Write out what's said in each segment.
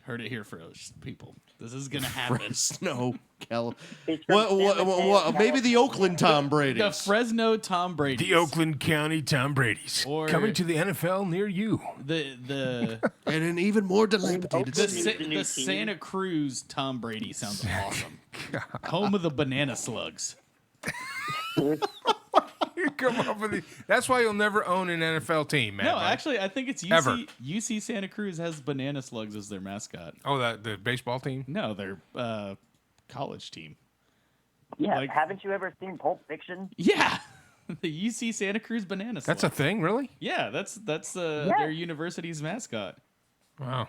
Heard it here first, people. This is gonna happen. Fresno, Cal. He's from San Mateo, Maybe the California. Oakland Tom Brady. The Fresno Tom Brady. The Oakland County Tom Brady's Or- coming to the NFL near you. The And an even more dilapidated the, city. Sa- the new the team. Santa Cruz Tom Brady sounds awesome. Home of the banana slugs. You come up with the, that's why you'll never own an NFL team, man. No, actually, I think it's Ever. UC Santa Cruz has banana slugs as their mascot. Oh, the baseball team? No, their college team. Yeah, Like- haven't you ever seen Pulp Fiction? Yeah, the UC Santa Cruz banana slugs. That's a thing, really? Yeah, that's their university's mascot. Wow.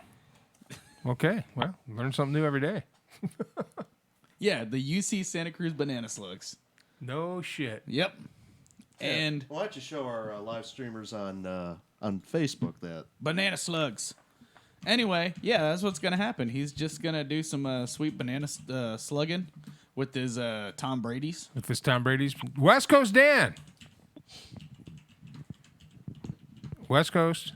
Okay. Well, learn something new every day. Yeah, the UC Santa Cruz banana slugs. No shit. Yep. And Why don't you show our live streamers on Facebook that? banana slugs. Anyway, yeah, that's what's gonna happen. He's just gonna do some sweet banana slugging with his Tom Brady's. With this Tom Brady's West Coast Dan. West Coast.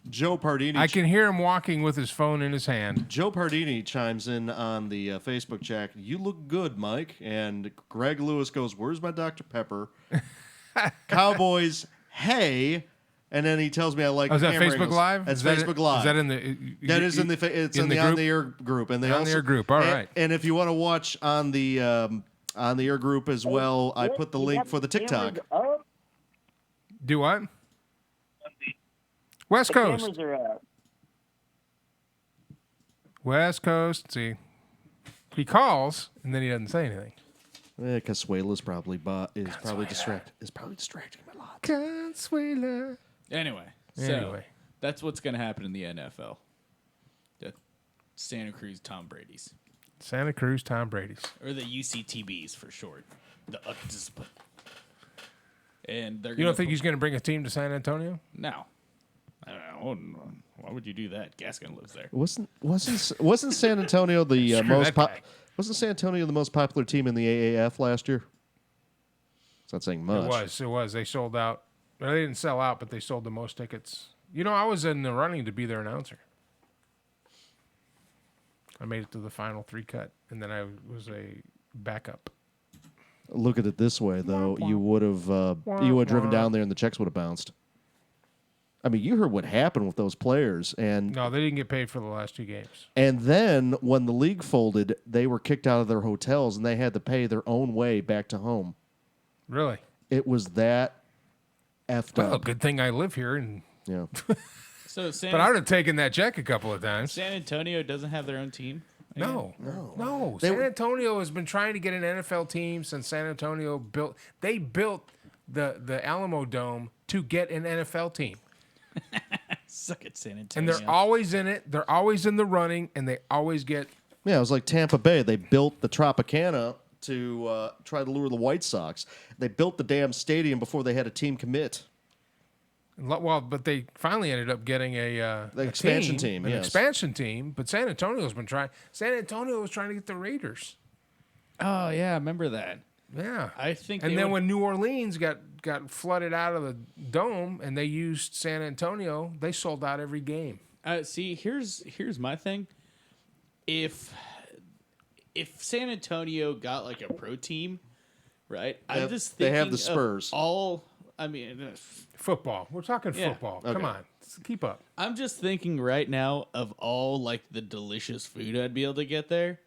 Joe Pardini. I can hear him walking with his phone in his hand. Joe Pardini chimes in on the Facebook chat. You look good, Mike. And Greg Lewis goes, "Where's my Dr. Pepper?" Cowboys, hey. And then he tells me I like. Oh, is that camera Facebook angles. Live? That's Is that Facebook it? Live. Is that in the? That is in the. It's in the On the Air group, and they On the Air group. All right. And if you want to watch on the Air group as well, I put the link for the TikTok. Cameras up. Do what? West The Coast. cameras are up. West Coast. See, he calls and then he doesn't say anything. Casuela's probably distracting him a lot. Consuela. Anyway, so that's what's gonna happen in the NFL. The Santa Cruz Tom Brady's, Santa Cruz Tom Brady's. or the UCTBs for short. The and they're. You don't think he's going to bring a team to San Antonio? No. I don't know. Why would you do that? Gaskin lives there. Wasn't San Antonio the Screw most that guy. wasn't San Antonio the most popular team in the AAF last year? It's not saying much. It was. They sold out. Well, they didn't sell out, but they sold the most tickets. You know, I was in the running to be their announcer. I made it to the final 3 cut, and then I was a backup. Look at it this way, though. You would have driven down there and the checks would have bounced. I mean, you heard what happened with those players, and No, they didn't get paid for the last 2 games. and then when the league folded, they were kicked out of their hotels and they had to pay their own way back to home. Really? It was that effed Well, up. good thing I live here, and Yeah. So but I would have taken that check a couple of times. San Antonio doesn't have their own team. No. San Antonio has been trying to get an NFL team since San Antonio built. They built the Alamo Dome to get an NFL team, Suck it, San and Antonio. they're always in it. They're always in the running, and they always get. Yeah, it was like Tampa Bay. They built the Tropicana to try to lure the White Sox. They built the damn stadium before they had a team commit. Well, but they finally ended up getting a expansion team, an yes. expansion team. But San Antonio's been trying. San Antonio was trying to get the Raiders. Oh yeah, I remember that. Yeah, I think. And they then would- when New Orleans got flooded out of the dome, and they used San Antonio, they sold out every game. see, here's my thing. If San Antonio got like a pro team, right? I'm just they thinking have the of Spurs. Football. We're talking Yeah. football. Okay. Come on, keep up. I'm just thinking right now of all like the delicious food I'd be able to get there.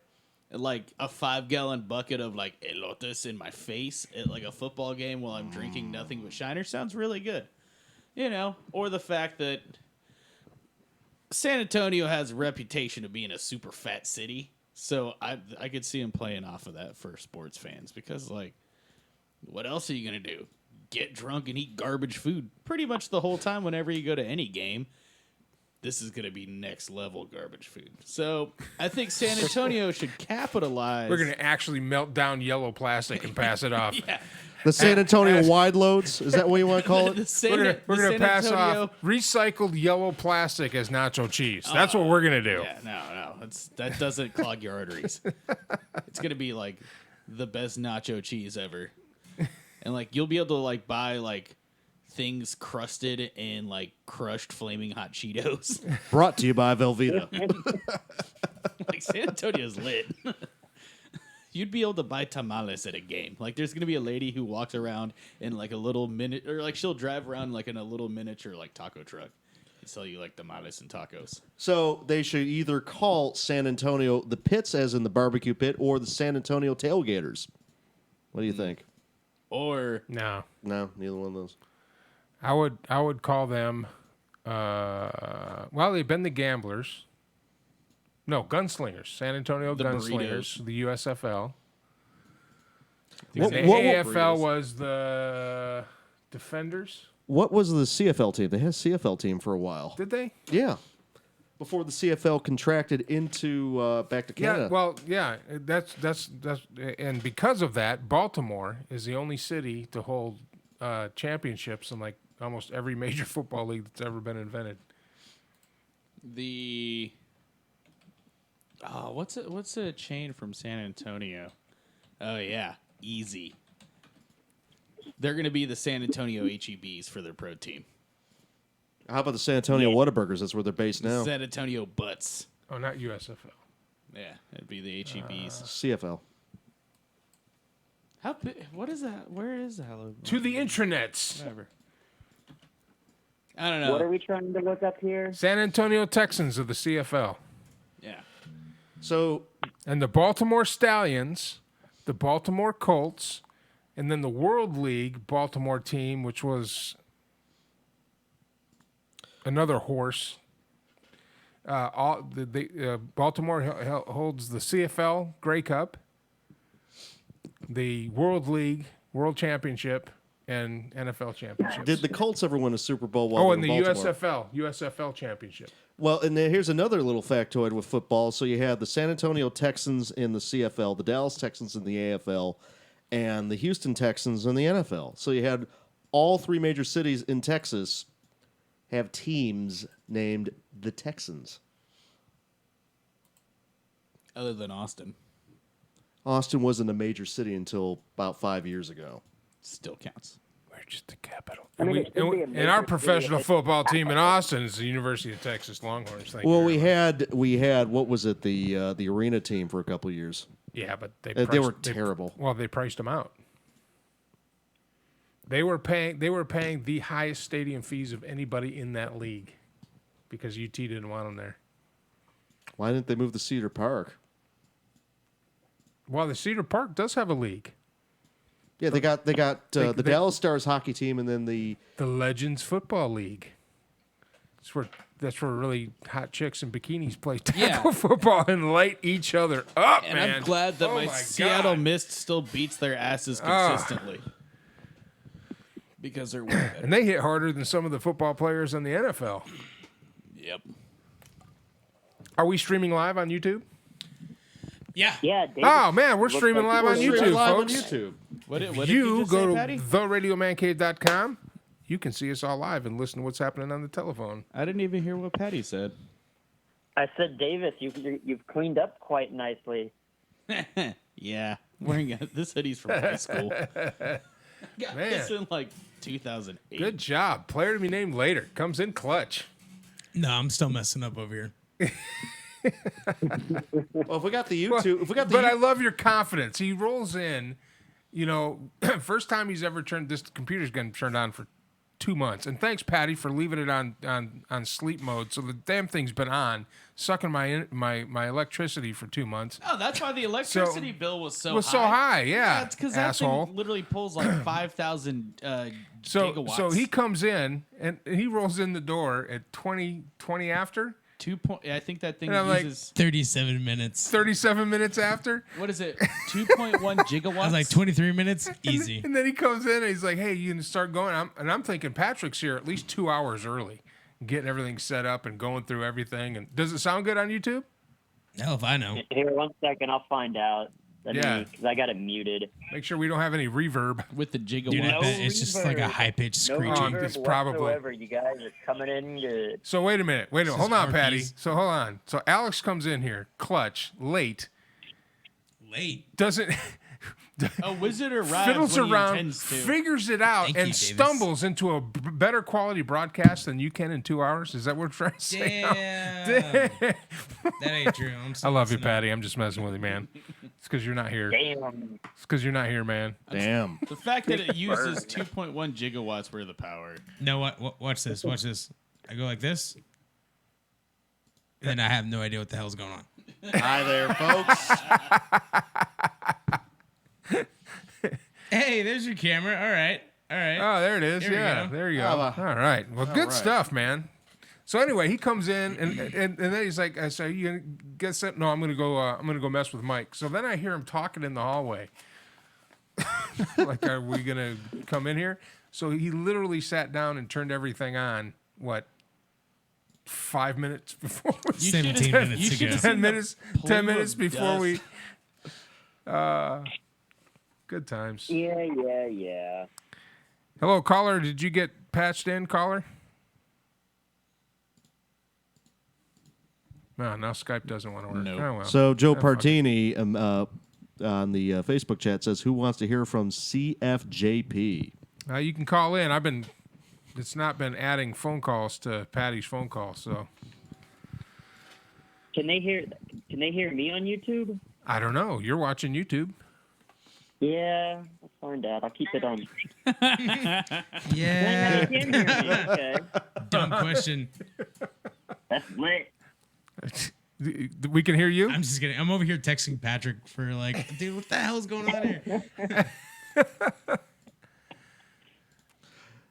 Like a 5-gallon bucket of like elotes in my face at like a football game while I'm drinking nothing but Shiner sounds really good. You know, or the fact that San Antonio has a reputation of being a super fat city. So I could see him playing off of that for sports fans because like what else are you going to do? Get drunk and eat garbage food pretty much the whole time whenever you go to any game. This is going to be next level garbage food. So I think San Antonio should capitalize. We're gonna actually melt down yellow plastic and pass it off. Yeah. The San Antonio wide loads, is that what you want to call it? We're gonna pass off recycled yellow plastic as nacho cheese. That's what we're gonna do. Yeah, no. That doesn't clog your arteries. It's going to be like the best nacho cheese ever. And like you'll be able to like buy like things crusted in like crushed flaming hot Cheetos. Brought to you by Velveeta. Like San Antonio's lit. You'd be able to buy tamales at a game. Like there's gonna be a lady who walks around in like a little minute, or like she'll drive around like in a little miniature like taco truck and sell you like tamales and tacos. So they should either call San Antonio the Pits, as in the barbecue pit, or the San Antonio Tailgaters. What do you think? Or No. No, neither one of those. I would call them. Well, they've been the Gamblers. No, Gunslingers. San Antonio The Gunslingers. Burritos. The USFL. The What- AFL was the Defenders. What was the CFL team? They had a CFL team for a while. Did they? Yeah. Before the CFL contracted into back to Canada. Yeah. Well, yeah. That's and because of that, Baltimore is the only city to hold championships in like almost every major football league that's ever been invented. the what's a chain from San Antonio? Oh yeah, Easy. They're gonna be the San Antonio HEBs for their pro team. How about the San Antonio Whataburgers? That's where they're based now. San Antonio Butts. Oh, not USFL. Yeah, it'd be the HEBs. CFL. How big? What is that? Where is that? logo? To the intranets. Whatever. I don't know. What are we trying to look up here? San Antonio Texans of the CFL. Yeah. So And the Baltimore Stallions, the Baltimore Colts, and then the World League Baltimore team, which was another horse. Baltimore holds the CFL Grey Cup, the World League World Championship, and NFL Championships. did the Colts ever win a Super Bowl while oh, they and were the in Baltimore? USFL Championship. Well, and then here's another little factoid with football. So you had the San Antonio Texans in the CFL, the Dallas Texans in the AFL, and the Houston Texans in the NFL. So you had all three major cities in Texas have teams named the Texans. Other than Austin, Austin wasn't a major city until about 5 years ago. still counts. We're just the capital. I mean, it'd be a And major our city professional if it- football team in Austin is the University of Texas Longhorns. Thank Well, you we very much. had what was it, the arena team for a couple of years. Yeah, but they They priced- were terrible. Well, they priced them out. They were paying the highest stadium fees of anybody in that league because UT didn't want them there. Why didn't they move to Cedar Park? Well, the Cedar Park does have a league, Yeah, they got the they- Dallas Stars hockey team, and then the the Legends Football League. That's where really hot chicks in bikinis play tackle football and light each other up, And man. I'm glad that Oh my my Seattle God. Mist still beats their asses consistently. Because they're way better. And they hit harder than some of the football players in the NFL. Yep. Are we streaming live on YouTube? Yeah. Yeah, David, Oh man, we're looks streaming like live on we're YouTube, live folks. on YouTube. What did you You just go say, to Patty? theradiomancave.com. You can see us all live and listen to what's happening on the telephone. I didn't even hear what Patty said. I said, Davis, you've cleaned up quite nicely. Yeah, wearing this hoodie's from high school. Got Man. this in like 2008. Good job. Player to be named later. Comes in clutch. No, I'm still messing up over here. Well, if we got the YouTube, if we got the But I love your confidence. He rolls in, first time he's ever turned this computer's been turned on for 2 months. And thanks, Patty, for leaving it on sleep mode. So the damn thing's been on, sucking my electricity for 2 months. Oh, that's why the electricity bill was so So high, yeah. That's because that asshole. thing literally pulls like 5,000 So gigawatts. so he comes in and he rolls in the door at 20 after, I think that thing And I'm like, uses 37 minutes. 37 minutes after. what is it? 2.1 gigawatts. I was like 23 minutes, easy. And then he comes in and he's like, "Hey, you can start going." I'm thinking Patrick's here at least 2 hours early, getting everything set up and going through everything. And does it sound good on YouTube? Hell if I know. Here, 1 second, I'll find out. Yeah. Because I got it muted. Make sure we don't have any reverb. with the gigawatts. Dude, I No bet it's just like a reverb. high pitched No screeching. reverb. it's probably- whatsoever. You guys are coming in good. So wait a minute. Hold is on, Patty. Harpies. So hold on. So Alex comes in here, clutch, late. Late. Doesn't A wizard arrives fiddles when he around, intends to. figures it out, Thank and you, Davis. stumbles into a better quality broadcast than you can in 2 hours. Is that what we're trying to say? Damn. That ain't true. I love you, Patty. I'm just messing with you, man. It's because you're not here. Damn. It's because you're not here, man. Damn. The fact that it uses 2.1 gigawatts worth of power. No, watch this. Watch this. I go like this. And then I have no idea what the hell's going on. Hi there, folks. Hey, there's your camera. All right. Oh, there it is. There we yeah, go. there you go. Ah, All right. Well, good right. stuff, man. So anyway, he comes in and then he's like, "I say, you gonna get set? No, I'm gonna go mess with Mike." So then I hear him talking in the hallway. Like, are we gonna come in here? So he literally sat down and turned everything on. What? 5 minutes before. You 17 should've- minutes you ago. should've 10 seen the minutes. plume 10 minutes of before dust. we. Good times. Yeah. Hello, caller. Did you get patched in, caller? No, now Skype doesn't want to work. Nope. Oh, well. So Joe Oh, fuck. Partini on the Facebook chat says, "Who wants to hear from CFJP?" You can call in. It's not been adding phone calls to Patty's phone call, so Can they hear me on YouTube? I don't know. You're watching YouTube. Yeah, that's fine, Dad. I'll keep it on. Yeah. You can hear me. Okay, Dumb question. that's lit. We can hear you. I'm just kidding. I'm over here texting Patrick for like, dude, what the hell's going on here?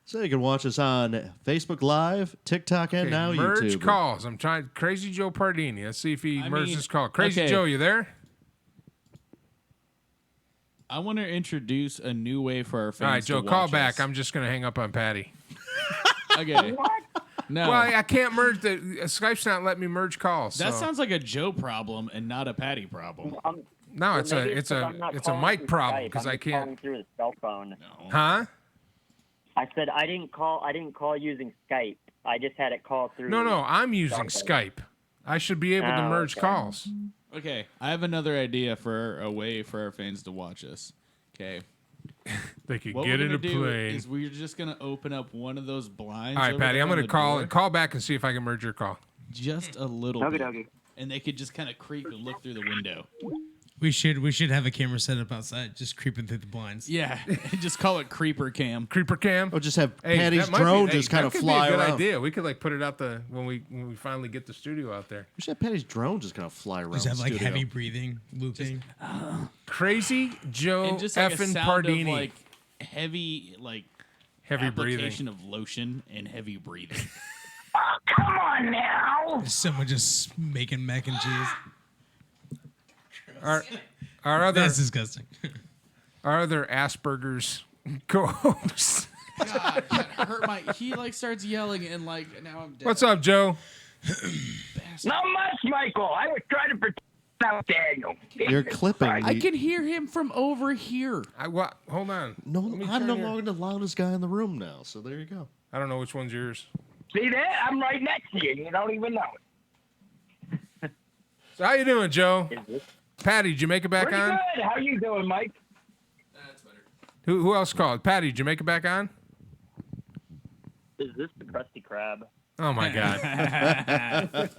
So you can watch us on Facebook Live, TikTok, and Okay, now merge YouTube. calls. I'm trying. Crazy Joe Pardini. Let's see if he I merges mean, his call. Crazy okay. Joe, you there? I want to introduce a new way for our fans. All right, Joe, to call watch back. us. I'm just gonna hang up on Patty. Okay. No. Well, I can't merge the Skype's not letting me merge calls. that so. sounds like a Joe problem and not a Patty problem. No, it's Maybe a it's 'cause a I'm not it's a calling mic through problem Skype. because I'm I just calling can't. through the cell phone. Huh? I said I didn't call using Skype. I just had it call through. No, I'm using Okay. Skype. I should be able to Oh, merge okay. calls. Okay, I have another idea for a way for our fans to watch us. Okay. They could What get we're in a gonna do plane. is we're just gonna open up one of those blinds. All right, over Patty, there I'm on going to the call door, and call back and see if I can merge your call. just a little Okie bit, dokie. and they could just kind of creep and look through the window. We should have a camera set up outside, just creeping through the blinds. Yeah, and just call it creeper cam. Creeper cam. Or just have Hey, Patty's that might be- drone hey, just kind that of could fly be a good around. idea. We could like put it out when we finally get the studio out there. We should have Patty's drone just kind of fly around. Just have the like studio. heavy breathing, looping. Crazy Joe And just like a effing sound Pardini. of like heavy Heavy breathing. application of lotion and heavy breathing. Come on now. Someone just making mac and cheese. Our other That's disgusting. Asperger's co-host. God, that hurt my. He starts yelling and now I'm dead. What's up, Joe? Not much, Michael. I was trying to protect out Daniel. You're clipping. I the- can hear him from over here. Hold on. No, Let me I'm turn no your- longer the loudest guy in the room now. So there you go. I don't know which one's yours. See that? I'm right next to you. You don't even know it. So how you doing, Joe? Is this Patty, did you make it back Pretty on? good. How you doing, Mike? Who else called? Patty, did you make it back on? the Krusty Krab? Oh my God.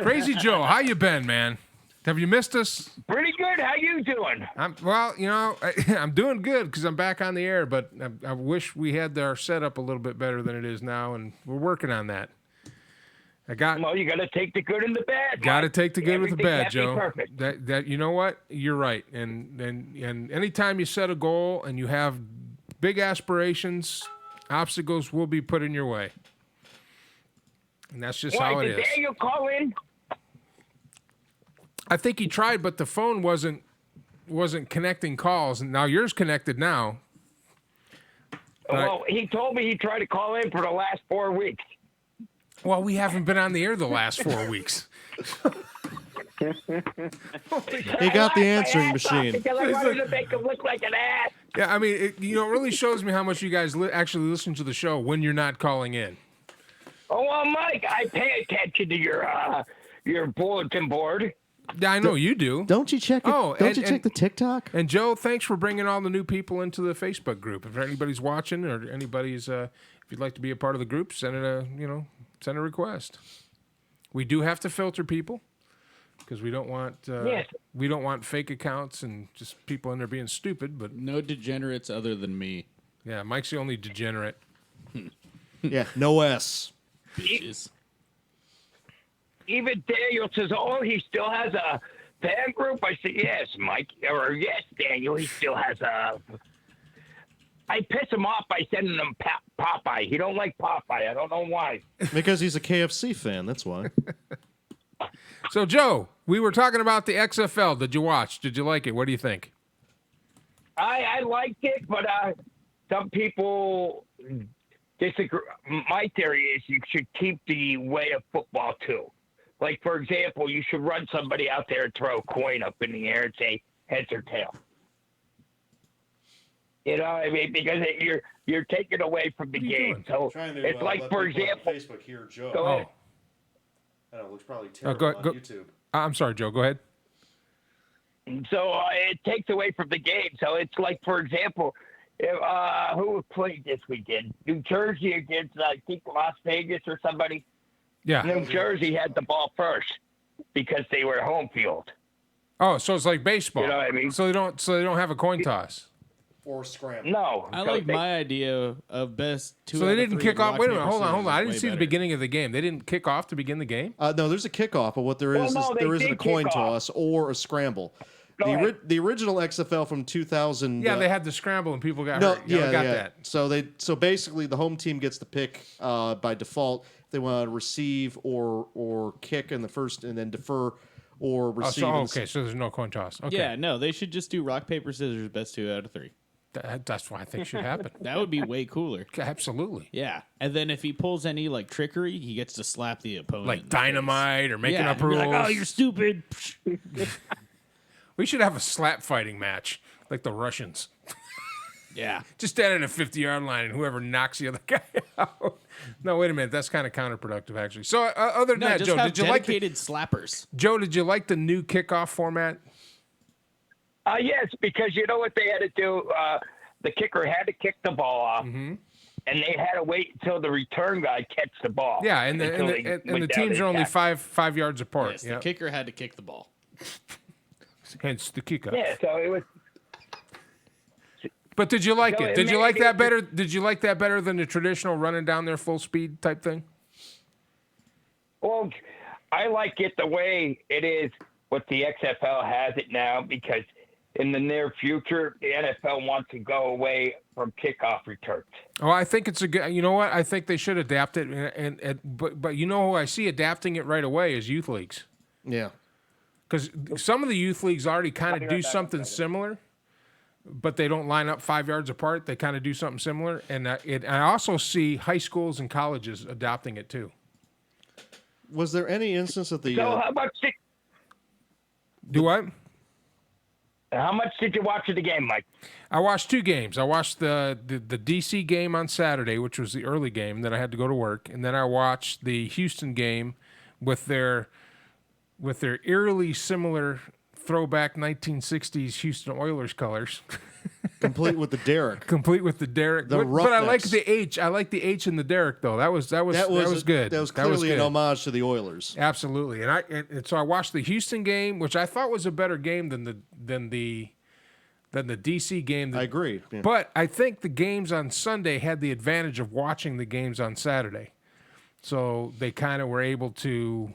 Crazy Joe, how you been, man? Have you missed us? Pretty good. How you doing? I'm doing good because I'm back on the air, but I wish we had our setup a little bit better than it is now, and we're working on that. Well, you got to take the good and the bad. Got to Mike. take the good with the Everything bad, can't be Joe. Perfect. That you know what? You're right. And anytime you set a goal and you have big aspirations, obstacles will be put in your way. And that's just how Why it did is. Daniel call in? I think he tried, but the phone wasn't connecting calls. And now yours connected now. Right. Well, he told me he tried to call in for the last 4 weeks. Well, we haven't been on the air the last 4 weeks. He got the answering machine. Because I wanted to make him look like an ass. Yeah, I mean, it really shows me how much you guys actually listen to the show when you're not calling in. Oh, well, Mike, I pay attention to your bulletin board. Yeah, I know you do. Don't you check it? Oh, don't and- you check and- the TikTok? And Joe, thanks for bringing all the new people into the Facebook group. If anybody's watching or anybody's, if you'd like to be a part of the group, send a request. We do have to filter people because we don't want Yes. we don't want fake accounts and just people in there being stupid. But No degenerates other than me. yeah, Mike's the only degenerate. Yeah, no S. Bitches. Even Daniel says, "Oh, he still has a fan group." I said, "Yes, Mike," or "Yes, Daniel, he still has a." I piss him off by sending him Popeye. He don't like Popeye. I don't know why. Because he's a KFC fan. That's why. So Joe, we were talking about the XFL. Did you watch? Did you like it? What do you think? I liked it, but some people disagree. My theory is you should keep the way of football too. Like, for example, you should run somebody out there and throw a coin up in the air and say heads or tail. You know what I mean? Because you're taking away from the What are you game. doing? So it's like, for example, Facebook hear Joe. go ahead. I know, it looks probably terrible on YouTube. I'm sorry, Joe. Go ahead. So it takes away from the game. So it's like, for example, who played this weekend? New Jersey against, I think, Las Vegas or somebody. Yeah. New Jersey had the ball first because they were home field. Oh, so it's like baseball. You know what I mean? So they don't have a coin toss. Or scramble. No. I so like they- my idea of best two. So out they of didn't three kick off. rock, Wait a minute. paper, Hold on. scissors I is didn't way see the better. beginning of the game. They didn't kick off to begin the game. No, there's a kickoff, but what there is Well, no, they there isn't a did coin kick off. toss or a scramble. Go ahead. The original XFL from 2000. Yeah, they had the scramble and people got No, hurt. Yeah, yeah, we got yeah. that. So basically, the home team gets to pick by default if they want to receive or kick in the first, and then defer or Oh, receive. so in the okay, so there's no coin toss. Okay. Yeah, no, they should just do rock paper scissors. Best two out of three. That's what I think should happen. That would be way cooler. Absolutely. Yeah, and then if he pulls any like trickery, he gets to slap the opponent. in Like the dynamite or face. making Yeah, up and be rules. like, oh, you're stupid. We should have a slap fighting match like the Russians. Yeah. Just stand at a 50-yard line and whoever knocks the other guy out. No, wait a minute. That's kind of counterproductive, actually. So other than No, that, just Joe, have did you like dedicated slappers. Joe? Did you like the new kickoff format? Yes, because you know what they had to do? The kicker had to kick the ball off, Mm-hmm. and they had to wait until the return guy catch the ball. Yeah, and until the they and the went down teams to are only attack. five yards apart. Yes, Yeah, the kicker had to kick the ball. hence the kickoff. Yeah, so it was. But did you like So it? it Did you made like it- that better? Did you like that better than the traditional running down there full speed type thing? Well, I like it the way it is, what the XFL has it now, because in the near future, the NFL wants to go away from kickoff returns. Oh, I think it's a good. You know what? I think they should adapt it. But you know who I see adapting it right away is youth leagues, Yeah. because some of the youth leagues already kind of do something similar, but they don't line up 5 yards apart. They kind of do something similar, and I also see high schools and colleges adopting it too. Was there any instance of the? So how much did you watch of the game, Mike? I watched two games. I watched the DC game on Saturday, which was the early game. Then I had to go to work, and then I watched the Houston game with their eerily similar throwback 1960s Houston Oilers colors, complete with the Derek. complete with the Derek. The but I like Roughnecks. the H. I like the H in the Derek though. That was good. That was clearly an good. homage to the Oilers. Absolutely, and so I watched the Houston game, which I thought was a better game than the DC game. I agree. Yeah. But I think the games on Sunday had the advantage of watching the games on Saturday, so they kind of were able to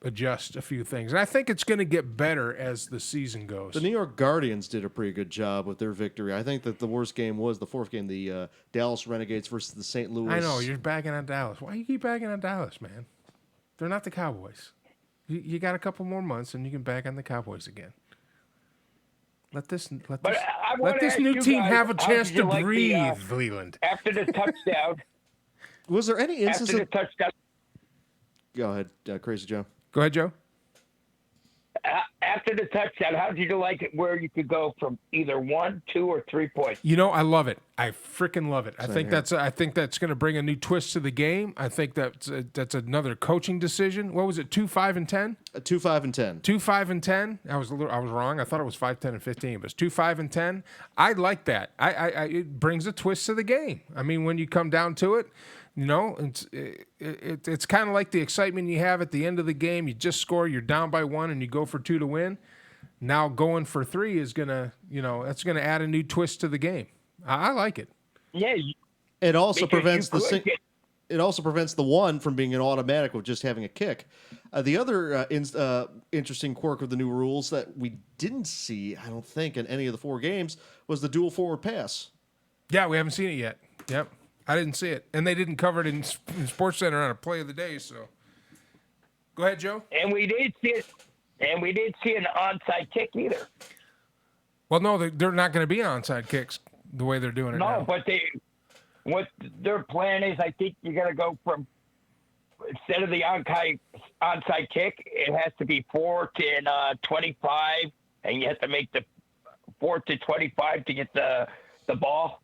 adjust a few things, and I think it's going to get better as the season goes. The New York Guardians did a pretty good job with their victory. I think that the worst game was the fourth game, the Dallas Renegades versus the St. Louis. I know you're bagging on Dallas. Why you keep bagging on Dallas, man? They're not the Cowboys. You got a couple more months, and you can bag on the Cowboys again. Let this I wanna ask new you team guys, have a how chance did you to like the, breathe, Leland. After the touchdown, Was there any instance? after the touchdown, Go ahead, Crazy Joe. Go ahead, Joe. after after the touchdown, how did you like it where you could go from either 1, 2, or 3 points? You know, I love it. I freaking love it. I think here. that's going to bring a new twist to the game. I think that's another coaching decision. What was it? 2, 5, and 10? 2, 5, and 10. 2, 5, and 10. I was wrong. I thought it was 5, 10, and 15, but it's 2, 5, and 10. I like that. It brings a twist to the game. I mean, when you come down to it, you know, it's kind of like the excitement you have at the end of the game. You just score, you're down by 1, and you go for 2 to win. Now going for 3 is gonna, you know, that's gonna add a new twist to the game. I like it. Yeah. It also because prevents you the could get- it also prevents the 1 from being an automatic with just having a kick. The other interesting quirk of the new rules that we didn't see, I don't think, in any of the 4 games was the dual forward pass. Yeah, we haven't seen it yet. Yep, I didn't see it, and they didn't cover it in Sports Center on a play of the day. So, go ahead, Joe. And we did see it. And we didn't see an onside kick either. Well, no, they're not going to be onside kicks the way they're doing it now. No, but what their plan is, I think you're going to go from, instead of the onside kick, it has to be 4th and 25, and you have to make the 4th to 25 to get the ball.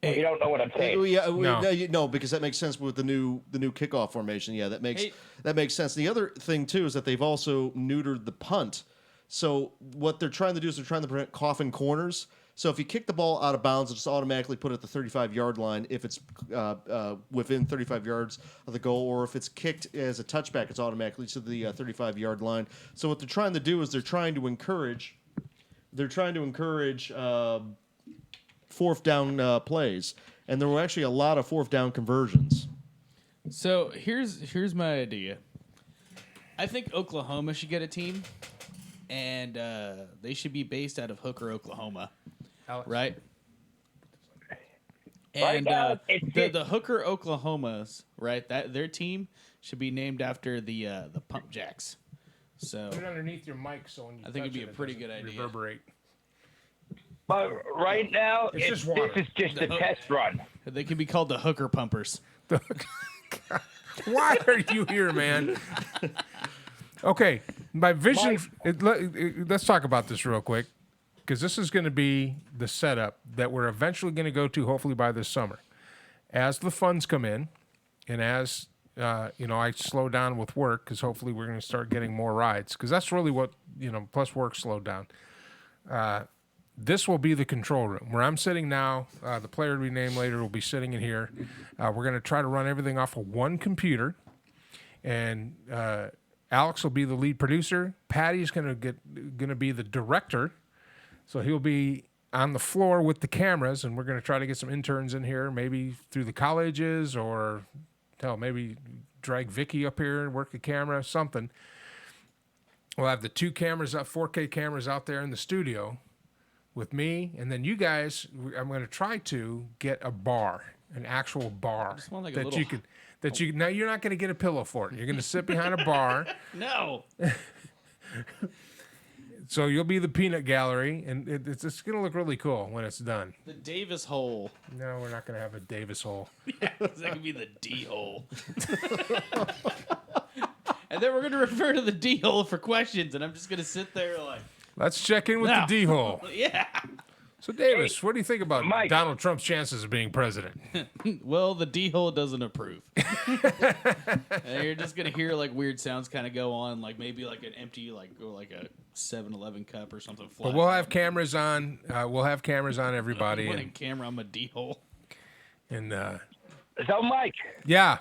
You don't know what I'm saying. No, because that makes sense with the new kickoff formation. Yeah, that makes sense. The other thing too is that they've also neutered the punt. So what they're trying to do is they're trying to prevent coffin corners. So if you kick the ball out of bounds, it's automatically put at the 35-yard line if it's within 35 yards of the goal, or if it's kicked as a touchback, it's automatically to the 35-yard line. So what they're trying to do is they're trying to encourage 4th down plays, and there were actually a lot of 4th down conversions. So here's my idea. I think Oklahoma should get a team, and they should be based out of Hooker, Oklahoma, right? And the Hooker Oklahomas, right? That their team should be named after the Pump Jacks. So Put it underneath your mic, so when you I think it'd touch be a it pretty doesn't good idea. Reverberate. But right now, It's just this water. is just a test run. They can be called the Hooker Pumpers. Why are you here, man? Okay, my vision. Let's talk about this real quick, because this is going to be the setup that we're eventually going to go to, hopefully by this summer, as the funds come in, and as I slow down with work, because hopefully we're going to start getting more rides, because that's really what plus work slowed down. This will be the control room where I'm sitting now. The player to be named later will be sitting in here. We're going to try to run everything off of one computer, and Alex will be the lead producer. Patty's going to be the director, so he'll be on the floor with the cameras, and we're going to try to get some interns in here, maybe through the colleges, or maybe drag Vicky up here and work the camera, something. We'll have the 2 cameras up, 4K cameras out there in the studio with me, and then you guys, I'm going to try to get a bar, an actual bar want like a that little- you can. Now you're not going to get a pillow for it. You're going to sit behind a bar. No. So you'll be the peanut gallery, and it's going to look really cool when it's done. The Davis hole. No, we're not going to have a Davis hole. That could be the D hole. And then we're going to refer to the D hole for questions, and I'm just going to sit there like, Let's check in with No. the D hole. yeah. So Davis, what do you think about Mike. Donald Trump's chances of being president? Well, the D hole doesn't approve. And you're just going to hear like weird sounds kind of go on, like maybe like an empty, like a 7-Eleven cup or something. But we'll have cameras on. We'll have cameras on everybody, Putting camera on my D hole. and So, Mike, yeah.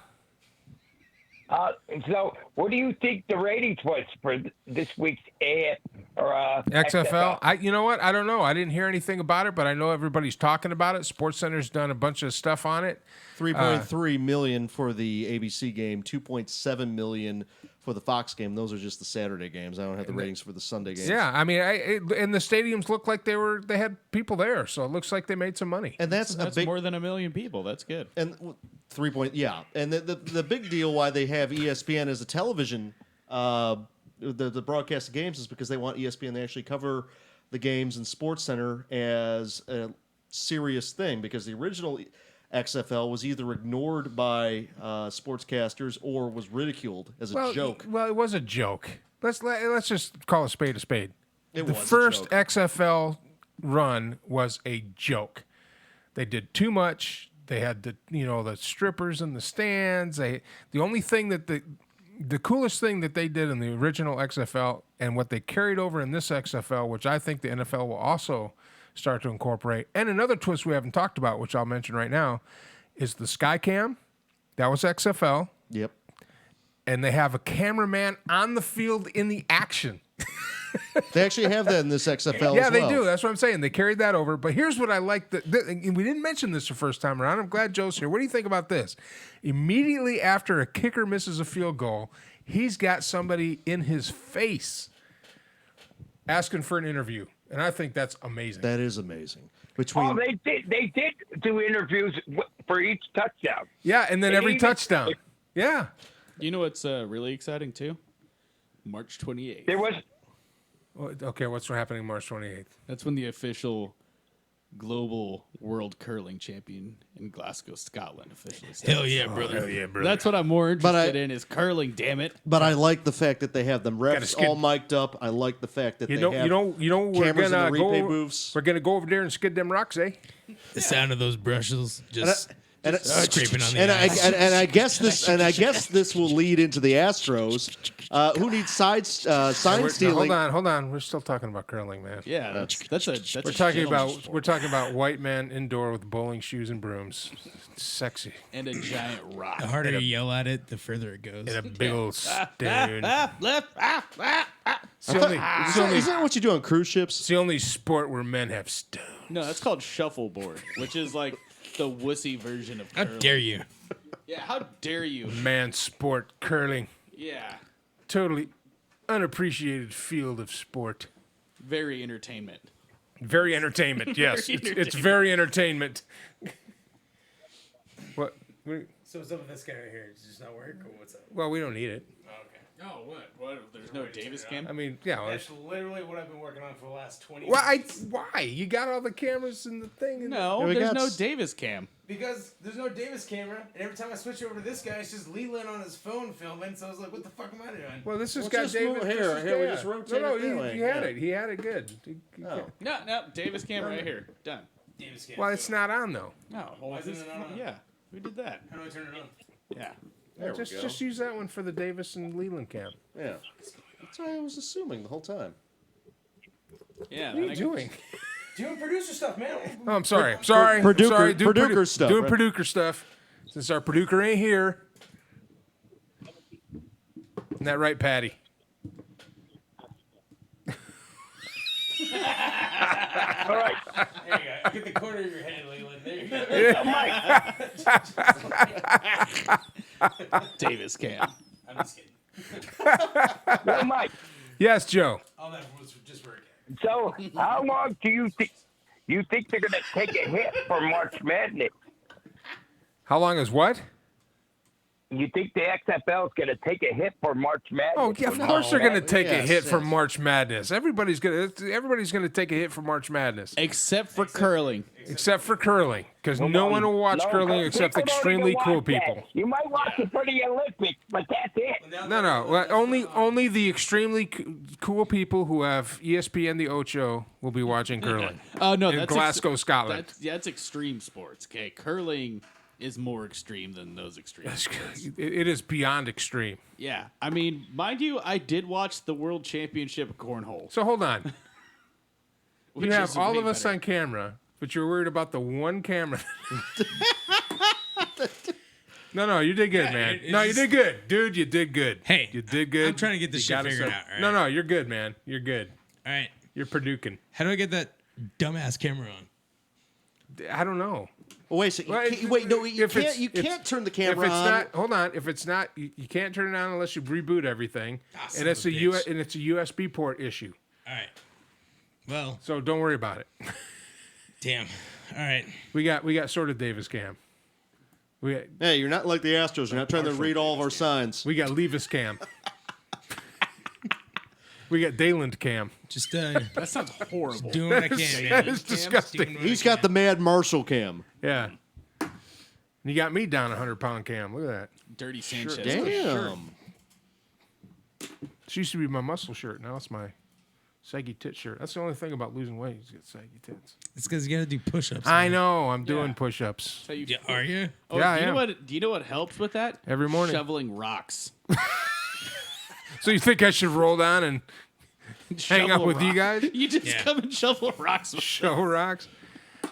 so what do you think the ratings was for this week's XFL. You know what? I don't know. I didn't hear anything about it, but I know everybody's talking about it. SportsCenter's done a bunch of stuff on it. 3.3 million for the ABC game, 2.7 million for the Fox game. Those are just the Saturday games. I don't have the ratings for the Sunday games. Yeah, I mean, and the stadiums look like they had people there, so it looks like they made some money. And that's That's a big more than 1 million people. That's good. and 3 point and the big deal why they have ESPN as a television the broadcast of games is because they want ESPN to actually cover the games in SportsCenter as a serious thing, because the original XFL was either ignored by sportscasters or was ridiculed as a joke. Well, it was a joke. Let's just call a spade a spade. It The was a first joke. XFL run was a joke. They did too much. They had the strippers in the stands. The only thing that the coolest thing that they did in the original XFL and what they carried over in this XFL, which I think the NFL will also start to incorporate, and another twist we haven't talked about, which I'll mention right now, is the Skycam. That was XFL. Yep. And they have a cameraman on the field in the action. They actually have that in this XFL Yeah, as well. they do. That's what I'm saying. They carried that over. But here's what I like. And we didn't mention this the first time around. I'm glad Joe's here. What do you think about this? Immediately after a kicker misses a field goal, he's got somebody in his face asking for an interview. And I think that's amazing. That is amazing. Oh, Between they did do interviews for each touchdown. Yeah, and then And every even- touchdown. Yeah. You know what's really exciting too? March 28th. There was Okay, what's happening March 28th? That's when the official global world curling champion in Glasgow, Scotland officially starts. Hell yeah, brother. Hell yeah, bro. That's what I'm more But interested in is curling, damn it. But I like the fact that they have them Gotta refs skid- all mic'd up. I like the fact that You they know, have you know, we're cameras in gonna the go. replay booths. We're gonna go over there and skid them rocks, eh? The sound of those brushes just And scraping on the and ice. I guess this will lead into the Astros, who need sign No, stealing. hold on. We're still talking about curling, man. Yeah, that's a We're talking about white men indoor with bowling shoes and brooms. Sexy. and a giant rock. The harder you yell at it, the further it goes. In a big old stone. Left, It's the only, it's the only- Isn't that what you do on cruise it's ships? the only sport where men have stone. No, that's called shuffleboard, which is like the wussy version of How curling. dare you? Yeah, how dare you? Man sport curling. Yeah, Totally unappreciated field of sport. very entertainment. Very entertainment, yes. It's very entertainment. What? So what's up with this guy right here? Does it just not work, or what's up? Well, we don't need it. Oh, what? There's no Davis cam? I mean, yeah. That's literally what I've been working on for the last 20 Why? You got all the cameras and the thing. And No, Yeah, we there's got no s- Davis cam. Because there's no Davis camera, and every time I switch over to this guy, it's just Leland on his phone filming, so I was like, what the fuck am I doing? Well, this has Well, got just David. move- this here, is- here, we yeah. just rotate No, it that way, he had yeah. it. He had it good. Oh. No, Davis cam right here. Done. Davis camera. Well, it's not on though. No, Why isn't it on? yeah, we did that. How do I turn it on? Yeah. There we go. Just use that one for the Davis and Leland cam. Yeah. That's what I was assuming the whole time. Yeah. What are you doing? Doing producer stuff, man. Oh, I'm sorry. Sorry. Producer- sorry. Doing producer stuff, Doing right? producer stuff. Since our producer ain't here. Isn't that right, Patty? all right. There you go. Get the corner of your head, Leland. There you go. Davis cam. I'm just kidding. Well, Mike, Yes, Joe. All that was just for a game. so how long do you think they're going to take a hit for March Madness? How long is what? You think the XFL is going to take a hit for March Madness? Oh, yeah, of course they're going to take a Yes, hit from yes. March Madness. Everybody's going to take a hit from March Madness, Except for curling. except for curling, because no one will watch No, curling people except don't extremely even cool watch that. people. You might watch it for the Olympics, but that's it. No. Well, only the extremely cool people who have E ESPN the Ocho will be watching curling Oh no, in that's Glasgow, Scotland. That's extreme sports. Okay, curling is more extreme than those extreme. sports. It is beyond extreme. Yeah, I mean, mind you, I did watch the World Championship of cornhole. So hold on. Which You have is all way of us better. on camera, but you're worried about the one camera. No, you did good, man. it's No, you just- did good, dude. You did good. Hey, you did good. I'm trying to get this You shit got us figured up. out, all right? No, you're good, man. You're good. All right. You're Purdueing. How do I get that dumbass camera on? I don't know. Oh, wait, so Well, wait, no, you if it's- can't turn the If camera it's on. not, hold on. If it's not, you can't turn it on unless you reboot everything, son and it's of a a bitch. and it's a USB port issue. All right. Well, So don't worry about it. damn. All right. We got sorted Davis cam. Hey, you're not like the Astros. You're not trying to read all of our signs. We got Levis cam. We got Dayland cam. Just That sounds horrible. doing what I That is- can, that man. is Doing disgusting. what I He's got the can. Mad Marshall cam. Yeah. And you got me down 100-pound cam. Look at that. Dirty Sanchez. Damn. This used to be my muscle shirt. Now it's my saggy tit shirt. That's the only thing about losing weight is get saggy tits. It's because you got to do push-ups. I man. know. I'm doing Yeah. push-ups So you, Yeah, are you? Oh, Yeah, I do you know am. what? Do you know what helps with that? every morning. Shoveling rocks. So you think I should roll down and hang out Shovel with you rock. guys? You just Yeah. come and shovel rocks. With Show rocks.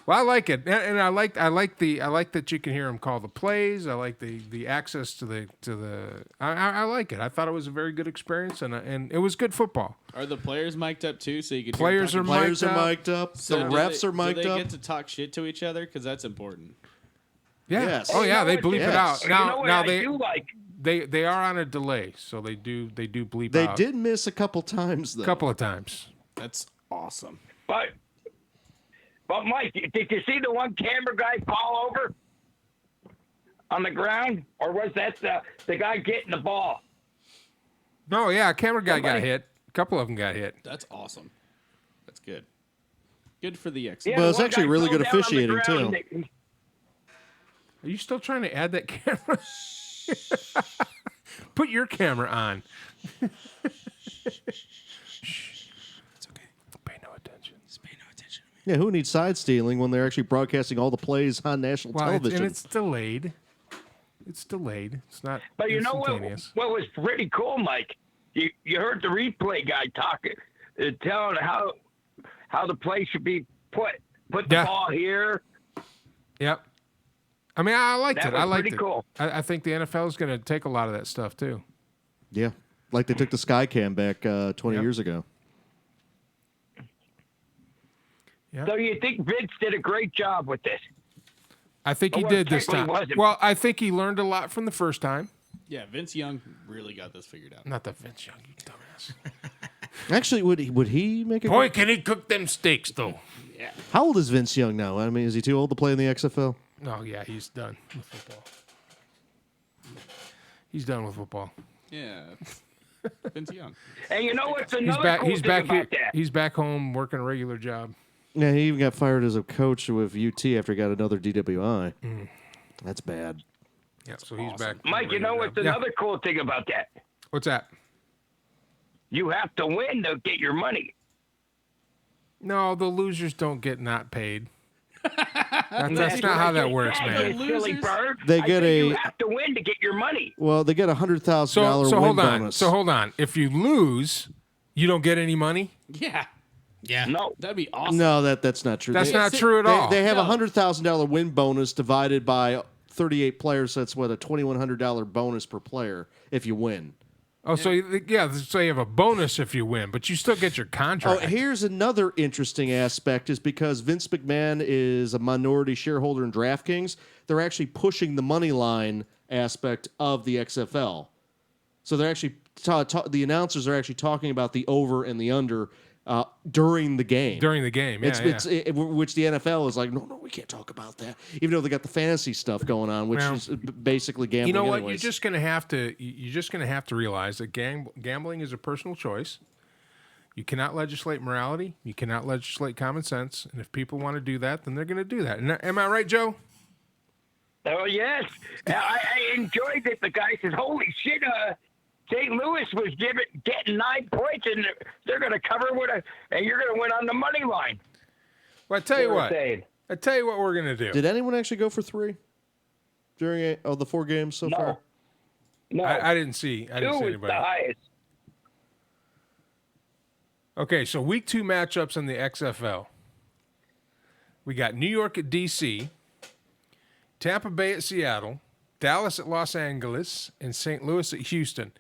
Well, I like it, and I like that you can hear him call the plays. I like the access to the. I like it. I thought it was a very good experience, and it was good football. Are the players mic'd up too? So you can Players are Players mic'd are up. mic'd up. So The do refs they- are mic'd Do they up. get to talk shit to each other? Because that's important. Yeah. Yes. Oh yeah, You they know bleep it Yes. out. You know Now what now I they do like? they are on a delay, so they do bleep They out did miss a couple times though. a couple of times. That's awesome. But Mike, did you see the one camera guy fall over on the ground, or was that the guy getting the ball? No, yeah, camera guy got Somebody- hit. A couple of them got hit. That's awesome. That's good. Good for the X. Yeah, Well, the it's one actually guy really fell good down on the officiating, ground. too. Are you still trying to add that camera? Put your camera on. It's okay. Pay no attention. Just pay no attention to me. Yeah, who needs side stealing when they're actually broadcasting all the plays on national Well, television? and it's delayed. It's delayed. It's not. But you know what? instantaneous. What was pretty cool, Mike? You heard the replay guy talking, telling how the play should be put. Put the Yeah. ball here. Yep. I mean, I liked That it. was I liked pretty it. cool. I think the NFL is going to take a lot of that stuff too. Yeah, like they took the Skycam back 20 Yep. years ago. Yeah. So you think Vince did a great job with this? I think he Well, did this technically time. wasn't. Well, I think he learned a lot from the first time. Yeah, Vince Young really got this figured out. Not that Vince Young, you dumbass. Actually, would he make a? Boy, can he cook them steaks though? How old is Vince Young now? I mean, is he too old to play in the XFL? Oh yeah, he's done with football. He's done with football. Yeah. Vince Young. And you know what's He's another back. cool He's thing back here. about that? He's back home working a regular job. Yeah, he even got fired as a coach with UT after he got another DWI. Mm. That's bad. Yeah, so he's back. Mike, you know what's Yeah. another cool thing about that? What's that? You have to win to get your money. No, the losers don't get not paid. That's not how that works, man. You silly Losers? bird. They I get said a- You have to win to get your money. Well, they get a $100,000 So win hold on. bonus. So hold on. If you lose, you don't get any money. Yeah. Yeah. No. That'd be awesome. No, that's not true. That's They- not true at all. They have a No. $100,000 win bonus divided by 38 players. So that's what, a $2,100 bonus per player if you win. Oh, so yeah, so you have a bonus if you win, but you still get your Oh, contract. here's another interesting aspect is because Vince McMahon is a minority shareholder in DraftKings, they're actually pushing the money line aspect of the XFL. So they're actually the announcers are actually talking about the over and the under during the game. During the game, yeah, Which the NFL is like, no, we can't talk about that, even though they got the fantasy stuff going on, which Well, is basically gambling. you know what? anyways. You're just gonna have to realize that gambling is a personal choice. You cannot legislate morality. You cannot legislate common sense. And if people want to do that, then they're going to do that. And, am I right, Joe? Oh, yes. I enjoyed that. The guy says, holy shit, St. Louis was getting 9 points, and they're going to cover and you're going to win on the money line. Well, I tell you They were what. saying. I tell you what we're going to do. Did anyone actually go for 3 during the 4 games so far? No. I didn't see. I didn't 2 see was anybody. the highest. Okay, so week 2 matchups in the XFL. We got New York at DC, Tampa Bay at Seattle, Dallas at Los Angeles, and St. Louis at Houston.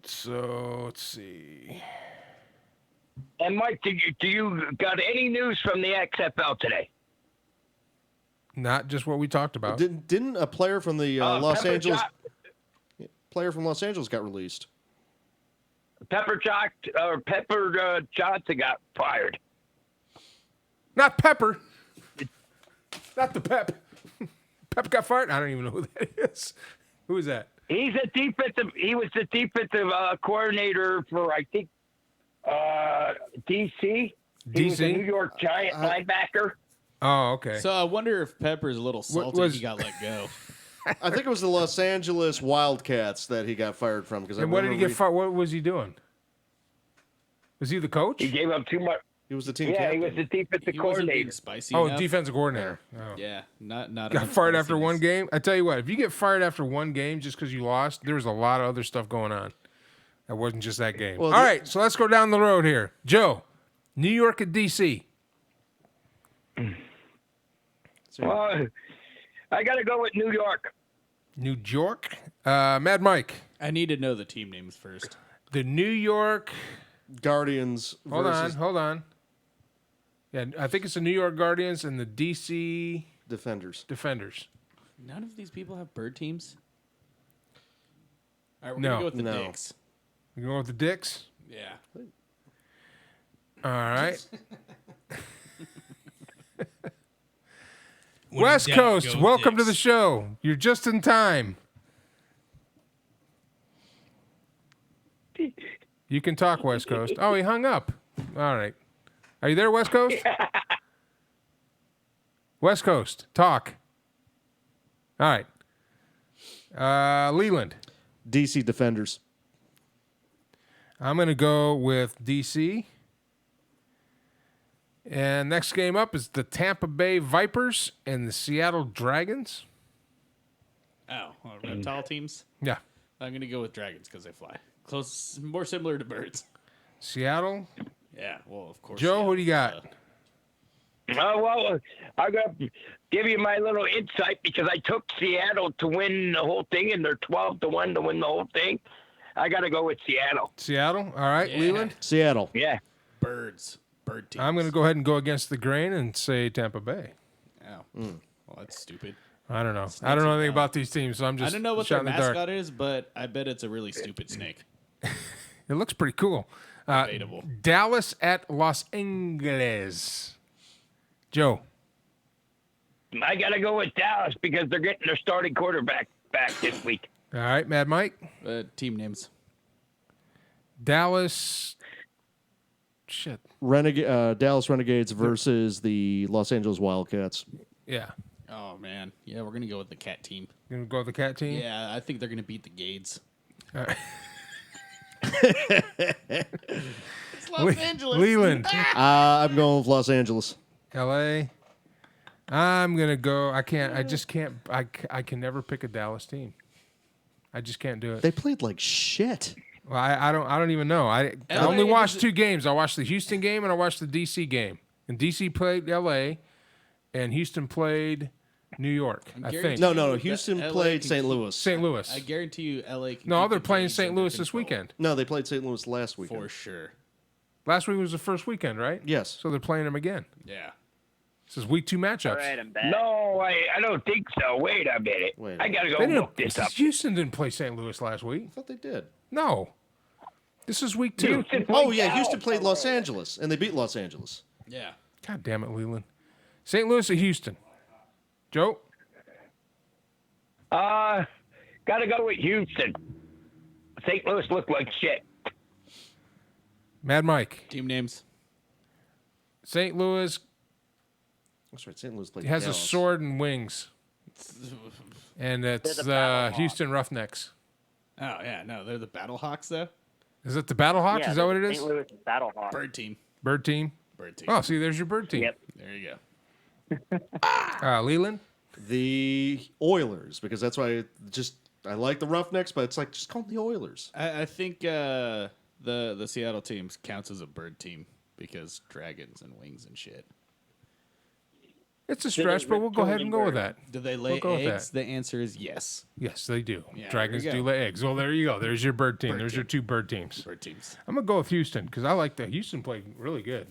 So let's see. And Mike, do you got any news from the XFL today? Not just what we talked about. Didn't a player from the Los Pepper Angeles Jo- got released? Pepper Johnson got fired. Not Pepper. Not the Pep. Pep got fired. I don't even know who that is. Who is that? He was the defensive coordinator for, I think, DC. He was a DC? New York Giant linebacker. Oh, okay. So I wonder if Pepper's a little salty was- he got let go. I think it was the Los Angeles Wildcats that he got fired from. Because And what did he get fired? What was he doing? Was he the coach? He gave up too much. He was the team Yeah, captain. he was the defensive He wasn't being coordinator. spicy Oh, enough. defensive coordinator. Oh. Yeah, not Got enough fired after one spiciness. game. I tell you what, if you get fired after one game just because you lost, there was a lot of other stuff going on. That wasn't just that game. Well, All right, so let's go down the road here. Joe, New York at DC. Well, I got to go with New York. New York. Mad Mike. I need to know the team names first. The New York. Guardians Hold versus on. Yeah, I think it's the New York Guardians and the DC Defenders. Defenders. None of these people have bird teams. All right, we're No. gonna go with the No. Dicks. You going with the Dicks? Yeah. All right. When in West doubt, Coast, go welcome to the Dicks. show. You're just in time. You can talk, West Coast. Oh, he hung up. All right. Are you there, West Coast? West Coast, talk. All right. Leland. DC Defenders. I'm going to go with DC. And next game up is the Tampa Bay Vipers and the Seattle Dragons. Oh, reptile teams. Yeah. I'm gonna go with dragons because they fly. Close, more similar to birds. Seattle. Yeah. Well, of course. Joe, yeah. who do you got? Well, I'm going to give you my little insight because I took Seattle to win the whole thing, and they're 12-1 to win the whole thing. I got to go with Seattle. Seattle. All right, Yeah. Leland. Seattle. Yeah. Birds. Bird teams. I'm going to go ahead and go against the grain and say Tampa Bay. Oh. Well, that's stupid. I don't know. I don't know anything about these teams, so I'm I just don't know what their shouting in the dark. mascot is, but I bet it's a really stupid snake. It looks pretty cool. Debatable. Dallas at Los Angeles. Joe. I got to go with Dallas because they're getting their starting quarterback back this week. All right, Mad Mike. Team names. Dallas. Shit. Dallas Renegades versus the Los Angeles Wildcats. Yeah. Oh man. Yeah, we're gonna go with the cat team. You going to go with the cat team? Yeah, I think they're gonna beat the Gades. All right. It's Los Angeles. Leland. I'm going with Los Angeles. L.A. I'm going to go. I can't. I just can't. I can never pick a Dallas team. I just can't do it. They played like shit. Well, I don't even know. I LA only watched is- two games. I watched the Houston game and I watched the DC game. And DC played LA, and Houston played New York. I think No. That Houston LA played can St. keep- Louis. St. Louis. I guarantee you, LA. Can No, keep they're the playing Gades St. under Louis this control. weekend. No, they played St. Louis last weekend. For sure. Last week was the first weekend, right? Yes. So they're playing them again. Yeah. This is week 2 matchups. All right, I'm back. No, I don't think so. Wait a minute. Wait a I got to They go didn't, look this up. Houston didn't play St. Louis last week. I thought they did. No. This is week 2. Houston Oh, played yeah. Dallas. Houston played Los Angeles, and they beat Los Angeles. Yeah. God damn it, Leland. St. Louis at Houston. Joe? Got to go with Houston. St. Louis looked like shit. Mad Mike. Team names. St. Louis That's right. St. Louis played has Dallas. a sword and wings. And it's the the Battlehawks. Houston Roughnecks. Oh yeah, no, they're the Battlehawks though. Is it the Battlehawks? Yeah, Is that what it is? St. Louis Battlehawks. Bird team. Bird team. Bird team. Oh, see, there's your bird team. Yep. There you go. Leland. The Oilers, because that's why I like the Roughnecks, but it's like just call them the Oilers. I think the Seattle team counts as a bird team because dragons and wings and shit. It's a stretch, but we'll go ahead and go with that. Do they lay go with eggs? that. The answer is yes. Yes, they do. Yeah, Dragons there you do go. lay eggs. Well, there you go. There's your bird team. Bird There's team. your 2 bird teams. Bird teams. I'm gonna go with Houston because I like the Houston played really good.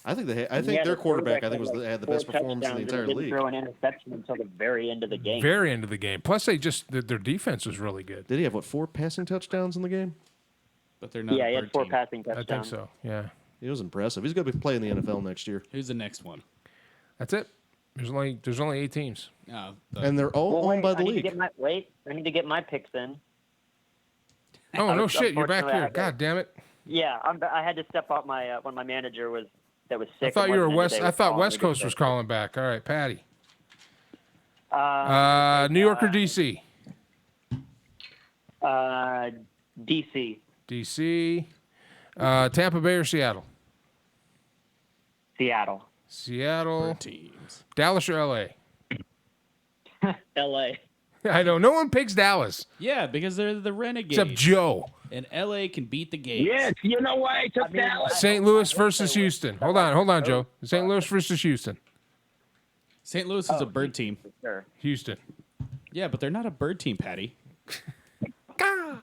I think Yeah, their the quarterback had like the 4 best performance in the touchdowns entire and didn't league. throw an interception until the very end of the game. Very end of the game. Plus, their defense was really good. Did he have 4 passing touchdowns in the game? But they're not. Yeah, a he bird had 4 team. passing I touchdowns. think so. Yeah, He was impressive. He's going to be playing the NFL next year, Who's the next one? that's it. There's only 8 teams. Oh, and they're all Well, owned by the I need to league. get my picks in. Oh no shit! You're back Unfortunately, here. I- God damn it! Yeah, I had to step out my when my manager was sick. I thought you and were wasn't in West. today, I was thought calling West me to Coast get was sick. calling back. All right, Patty. New York or DC? DC. DC. Tampa Bay or Seattle? Seattle. Seattle. Teams. Dallas or LA? LA. I know. No one picks Dallas Yeah, because they're the Renegades. except Joe. And LA can beat the Gates. Yes, you know why I took Dallas? St. Louis versus Houston. Hold on, Joe. St. Louis versus Houston. St. Louis is a bird team. Sure. Houston. Yeah, but they're not a bird team, Patty.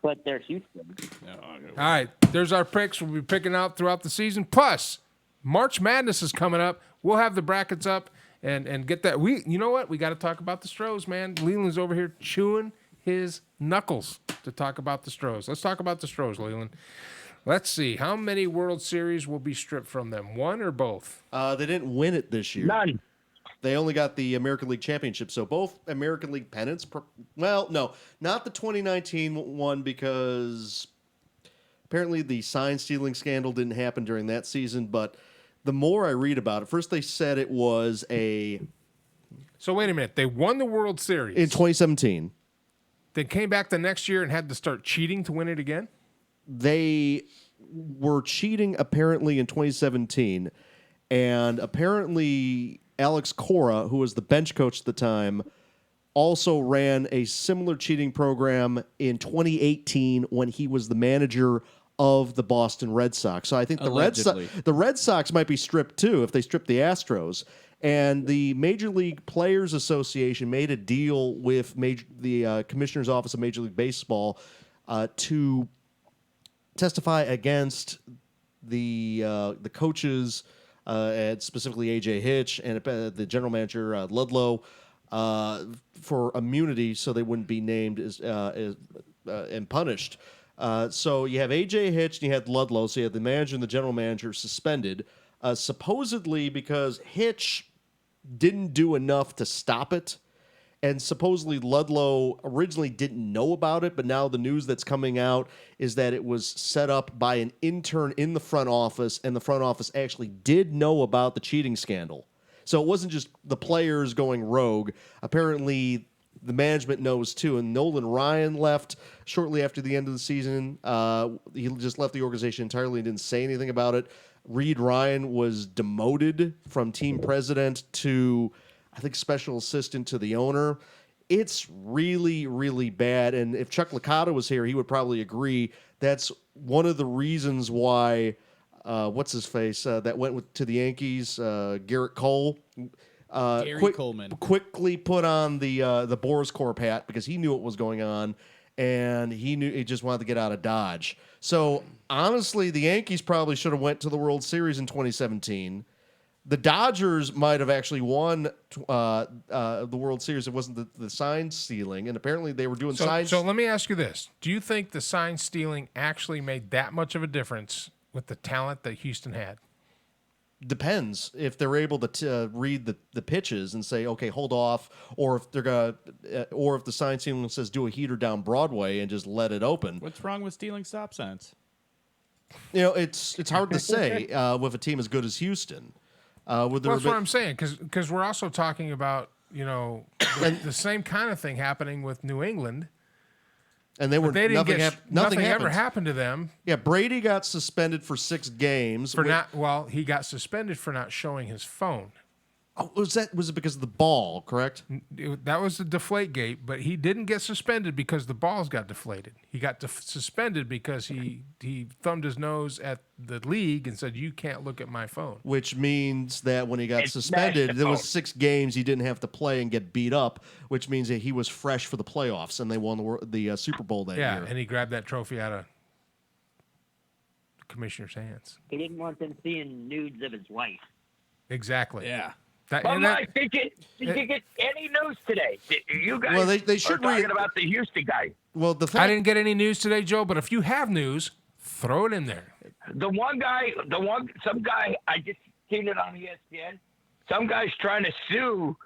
But they're Houston. All right, there's our picks. We'll be picking out throughout the season. Plus, March Madness is coming up. We'll have the brackets up and get that. You know what? We got to talk about the Stros, man. Leland's over here chewing his knuckles to talk about the Stros. Let's talk about the Stros, Leland. Let's see. How many World Series will be stripped from them? One or both? They didn't win it this year. None. They only got the American League Championship. So both American League pennants. Well, no, not the 2019 one because apparently the sign stealing scandal didn't happen during that season. But the more I read about it, first they said it was So wait a minute. They won the World Series. in 2017. They came back the next year and had to start cheating to win it again? They were cheating apparently in 2017, and apparently Alex Cora, who was the bench coach at the time, also ran a similar cheating program in 2018 when he was the manager of the Boston Red Sox. So I think Allegedly. the Red Sox might be stripped too if they strip the Astros. And the Major League Players Association made a deal with the Commissioner's Office of Major League Baseball to testify against the coaches, and specifically A.J. Hitch and the general manager Ludlow, for immunity, so they wouldn't be named and punished. So you have A.J. Hitch and you had Ludlow. So you had the manager and the general manager suspended, supposedly because Hitch didn't do enough to stop it. And supposedly Ludlow originally didn't know about it, but now the news that's coming out is that it was set up by an intern in the front office, and the front office actually did know about the cheating scandal. So it wasn't just the players going rogue. Apparently, the management knows too. And Nolan Ryan left shortly after the end of the season. He just left the organization entirely and didn't say anything about it. Reed Ryan was demoted from team president to, I think, special assistant to the owner. It's really, really bad. And if Chuck Licata was here, he would probably agree. That's one of the reasons why, what's his face, that went to the Yankees, Garrett Cole. Gary Coleman. Quickly put on the Boris Corp hat because he knew what was going on, and he just wanted to get out of Dodge. So honestly, the Yankees probably should have went to the World Series in 2017. The Dodgers might have actually won the World Series. It wasn't the sign stealing, and apparently they were doing signs. So let me ask you this: do you think the sign stealing actually made that much of a difference with the talent that Houston had? Depends if they're able to read the pitches and say, okay, hold off, or if they're gonna, or if the sign stealing says do a heater down Broadway and just let it open. What's wrong with stealing stop signs? You know, it's hard to say with a team as good as Houston. That's what I'm saying, because we're also talking about the same kind of thing happening with New England. And they were They didn't nothing ever happened. happened to them Yeah, Brady got suspended for 6 games. for not. Well, he got suspended for not showing his phone. Oh, was it because of the ball? Correct. That was the deflate gate, but he didn't get suspended because the balls got deflated. He got suspended because he thumbed his nose at the league and said, "You can't look at my phone." Which means that when he got It's suspended, smashed there the was phone. 6 games he didn't have to play and get beat up. Which means that he was fresh for the playoffs, and they won the Super Bowl that Yeah, year. and he grabbed that trophy out of the commissioner's hands. He didn't want them seeing nudes of his wife. Exactly. Yeah. Well, Mike, did you get any news today? You guys Well, they should are talking read- about the Houston guy. Well, the I fact didn't get any news today, Joe, but if you have news, throw it in there. The one guy, some guy, I just seen it on ESPN. Some guy's trying to sue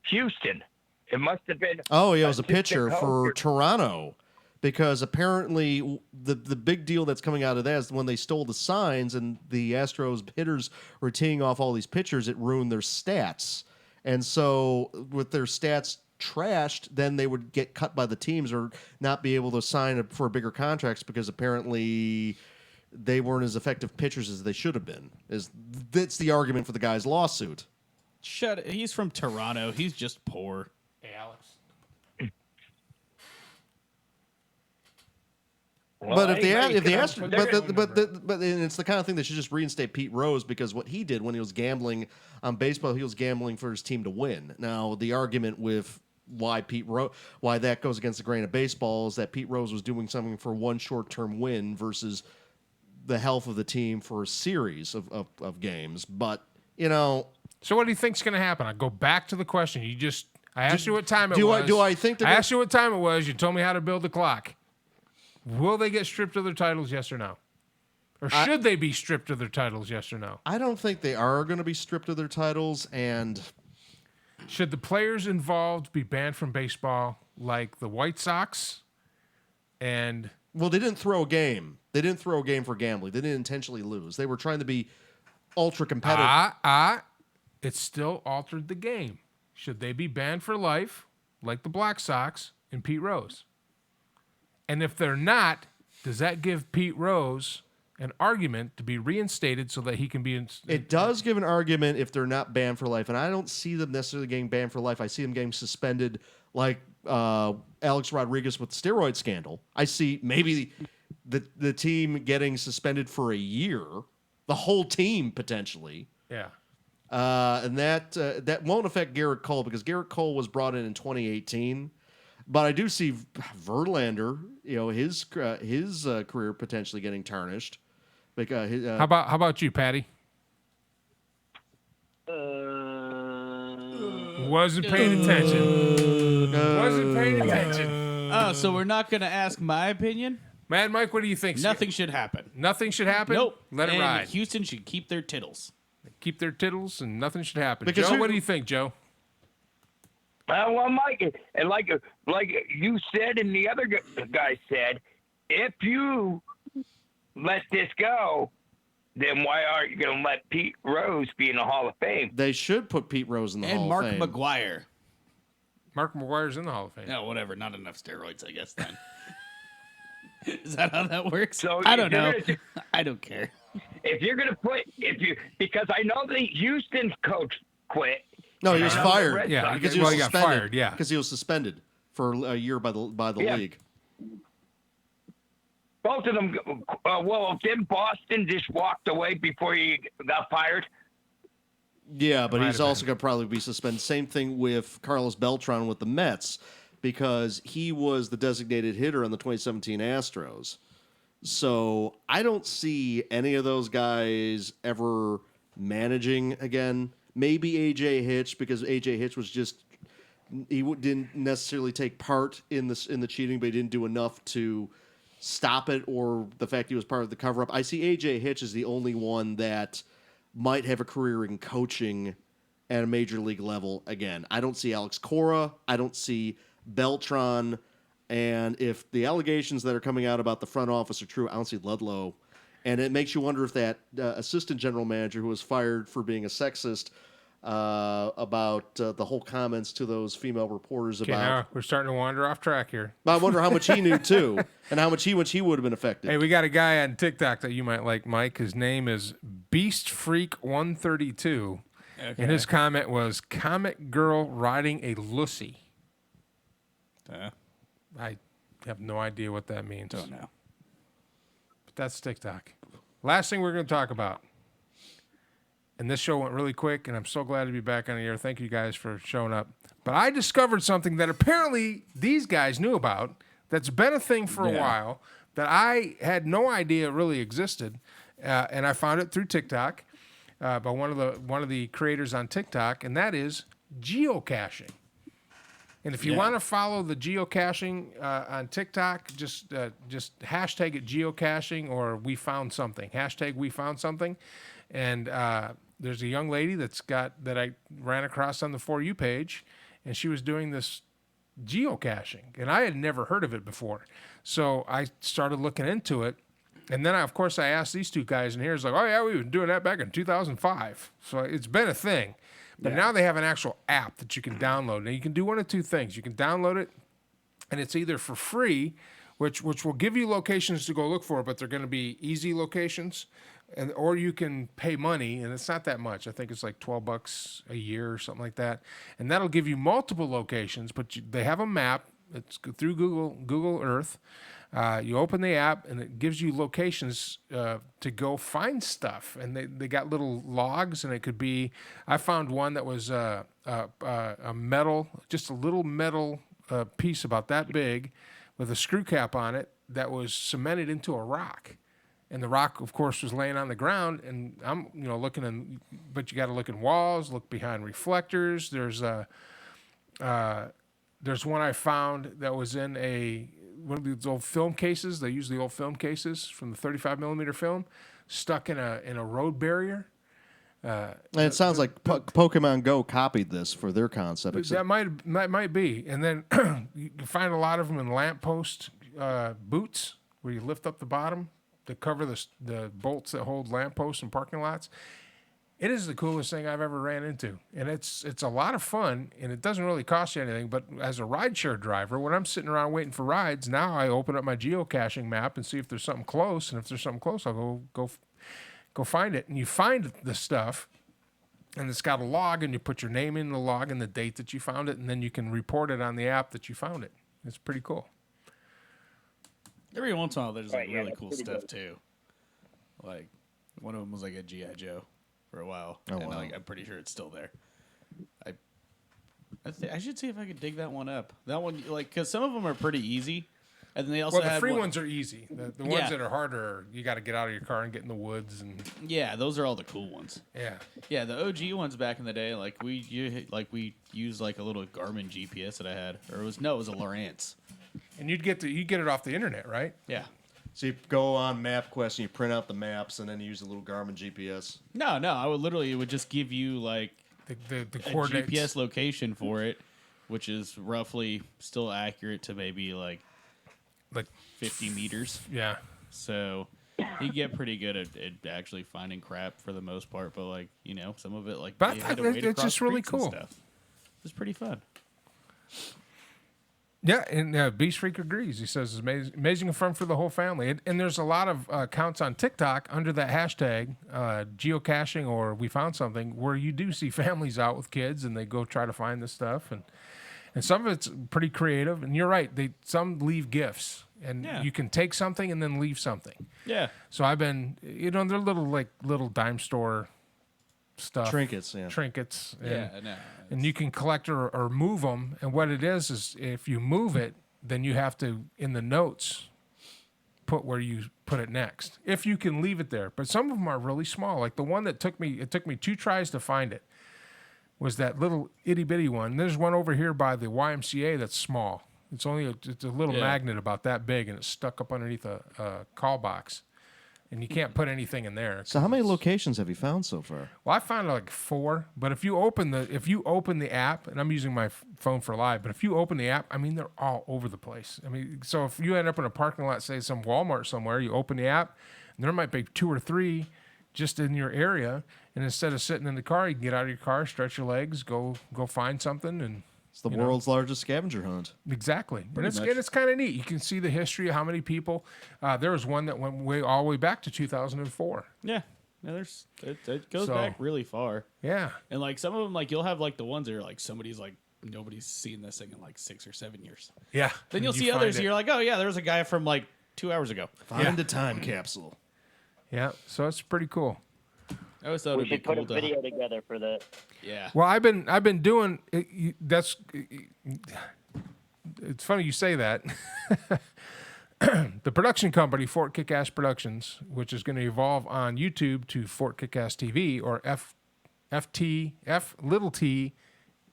Houston. It must have been. Oh, yeah, it was a assistant pitcher coach for or- Toronto, because apparently the big deal that's coming out of that is when they stole the signs and the Astros hitters were teeing off all these pitchers, it ruined their stats. And so with their stats trashed, then they would get cut by the teams or not be able to sign for bigger contracts because apparently they weren't as effective pitchers as they should have been. That's the argument for the guy's lawsuit. He's from Toronto. He's just poor. Hey, Alex. But if they asked, they're but it's the kind of thing that should just reinstate Pete Rose, because what he did when he was gambling on baseball, he was gambling for his team to win. Now the argument with why that goes against the grain of baseball is that Pete Rose was doing something for one short-term win versus the health of the team for a series of games. But So what do you think's going to happen? I go back to the question. I asked you what time it was. I asked you what time it was. You told me how to build the clock. Will they get stripped of their titles, yes or no? Or should they be stripped of their titles, yes or no? I don't think they are going to be stripped of their titles, and should the players involved be banned from baseball like the White Sox? And well, they didn't throw a game. They didn't throw a game for gambling. They didn't intentionally lose. They were trying to be ultra competitive. It still altered the game. Should they be banned for life like the Black Sox and Pete Rose? And if they're not, does that give Pete Rose an argument to be reinstated so that he can be It does give an argument if they're not banned for life, and I don't see them necessarily getting banned for life. I see them getting suspended like Alex Rodriguez with the steroid scandal. I see maybe the team getting suspended for a year, the whole team potentially. Yeah. And that won't affect Garrett Cole because Garrett Cole was brought in 2018. But I do see Verlander, his career potentially getting tarnished. Because how about you, Patty? Wasn't paying attention. Wasn't paying attention. Oh, so we're not going to ask my opinion? Mad Mike, what do you think? Nothing should happen. Nothing should happen? Nope. Let it And ride. Houston should keep their tittles. Keep their tittles and nothing should happen. Because Joe, what do you think, Joe? Well, Mike, and like you said and the other guy said, if you let this go, then why aren't you going to let Pete Rose be in the Hall of Fame? They should put Pete Rose in the And Hall Mark of Fame. McGuire. Mark McGuire's in the Hall of Fame. No, whatever. Not enough steroids, I guess, then. Is that how that works? So I don't know. if you're I don't care. If you're going to because I know the Houston coach quit. No, he was And I know the fired. Red Yeah, Sox- Because he Well, was he got suspended. fired, yeah. Because he was suspended for a year by the league. both of them. Didn't Boston just walked away before he got fired? Yeah, but Might he's have also going to probably be suspended. Same thing with Carlos Beltran with the Mets, because he was the designated hitter on the 2017 Astros. So I don't see any of those guys ever managing again. Maybe A.J. Hitch, because A.J. Hitch was just didn't necessarily take part in the cheating, but he didn't do enough to stop it, or the fact he was part of the cover-up. I see A.J. Hitch as the only one that might have a career in coaching at a major league level again. I don't see Alex Cora. I don't see Beltran. And if the allegations that are coming out about the front office are true, I don't see Ludlow. And it makes you wonder if that assistant general manager who was fired for being a sexist about the whole comments to those female reporters Okay, about. now we're starting to wander off track here. I wonder how much he knew too, and how much he would have been affected. Hey, we got a guy on TikTok that you might like, Mike. His name is BeastFreak132. And his comment was, "Comic girl riding a lussy." I have no idea what that means. Don't know. But that's TikTok. Last thing we're going to talk about. And this show went really quick, and I'm so glad to be back on the air. Thank you guys for showing up. But I discovered something that apparently these guys knew about that's been a thing for a while that I had no idea really existed. And I found it through TikTok by one of the creators on TikTok, and that is geocaching. And if you want to follow the geocaching on TikTok, just hashtag it geocaching or we found something. Hashtag we found something. And there's a young lady that I ran across on the For You page, and she was doing this geocaching, and I had never heard of it before. So I started looking into it, and then of course I asked these two guys in here. It's like, oh yeah, we've been doing that back in 2005. So it's been a thing. But now they have an actual app that you can download. Now you can do one of two things. You can download it, and it's either for free, which will give you locations to go look for, but they're going to be easy locations, or you can pay money, and it's not that much. I think it's like $12 a year or something like that, and that'll give you multiple locations. But they have a map. It's through Google Earth. You open the app, and it gives you locations to go find stuff. And they got little logs, and it could be. I found one that was a metal, just a little metal piece about that big, with a screw cap on it that was cemented into a rock. And the rock, of course, was laying on the ground. And I'm, looking in, but you got to look in walls, look behind reflectors. There's one I found that was in one of these old film cases. They use the old film cases from the 35 millimeter film, stuck in a road barrier. And it sounds like Pokemon Go copied this for their concept. That might be. And then you can find a lot of them in lamppost boots, where you lift up the bottom to cover the bolts that hold lampposts and parking lots. It is the coolest thing I've ever ran into, and it's a lot of fun, and it doesn't really cost you anything. But as a rideshare driver, when I'm sitting around waiting for rides, now I open up my geocaching map and see if there's something close, and if there's something close, I'll go find it. And you find the stuff, and it's got a log, and you put your name in the log and the date that you found it, and then you can report it on the app that you found it. It's pretty cool. Every once in a while, there's like Right, yeah, really that's cool pretty stuff dope. too. Like one of them was like a GI Joe for a while, Oh, and wow. like I'm pretty sure it's still there. I should see if I could dig that one up. That one, like, because some of them are pretty easy, and then they also Well, the had free one- ones are easy. The ones Yeah. that are harder, you got to get out of your car and get in the woods, and Yeah, those are all the cool ones. yeah. Yeah, the OG ones back in the day, like we used like a little Garmin GPS that I had, or it was a Lowrance. And you get it off the internet, right? Yeah. So you go on MapQuest and you print out the maps, and then you use a little Garmin GPS. No, it would just give you like The a coordinates. GPS location for it, which is roughly still accurate to maybe like Like 50 meters. yeah. So you get pretty good at actually finding crap for the most part, but like some of it like But I you thought had to that- wade it's across just really creeks and cool. Stuff. It's pretty fun. Yeah, and Beast Freak agrees. He says it's amazing and fun for the whole family. And there's a lot of accounts on TikTok under that hashtag, geocaching or we found something, where you do see families out with kids and they go try to find this stuff. And some of it's pretty creative. And you're right, some leave gifts. And Yeah. you can take something and then leave something. Yeah. So I've been, they're little dime store stuff. Trinkets, yeah. Trinkets. And, Yeah. No. and you can collect or move them. And what it is if you move it, then you have to, in the notes, put where you put it next. If you can leave it there. But some of them are really small. Like the one that took me 2 tries to find it was that little itty bitty one. There's one over here by the YMCA that's small. It's only it's a little Yeah. magnet about that big, and it's stuck up underneath a call box. And you can't put anything in there. So how many locations have you found so far? Well, I found like 4, but if you open the app, and I'm using my phone for live, but if you open the app, I mean they're all over the place. I mean, so if you end up in a parking lot, say some Walmart somewhere, you open the app, and there might be 2 or 3 just in your area, and instead of sitting in the car, you can get out of your car, stretch your legs, go find something, and It's the world's largest scavenger hunt. exactly. And it's much. kind of neat. You can see the history of how many people. There was one that went all the way back to 2004. Yeah. No, it goes So- back really far. Yeah. And like some of them, like you'll have like the ones that are like nobody's seen this thing in like 6 or 7 years. Yeah. Then you'll You see find others. it. And you're like, oh yeah, there was a guy from like 2 hours ago. Find a time capsule. Yeah. So it's pretty cool. I always thought We it'd be should put cool a to. video together for that. Yeah. Well, I've been doing. That's. It's funny you say that. The production company Fort Kickass Productions, which is going to evolve on YouTube to Fort Kickass TV or FT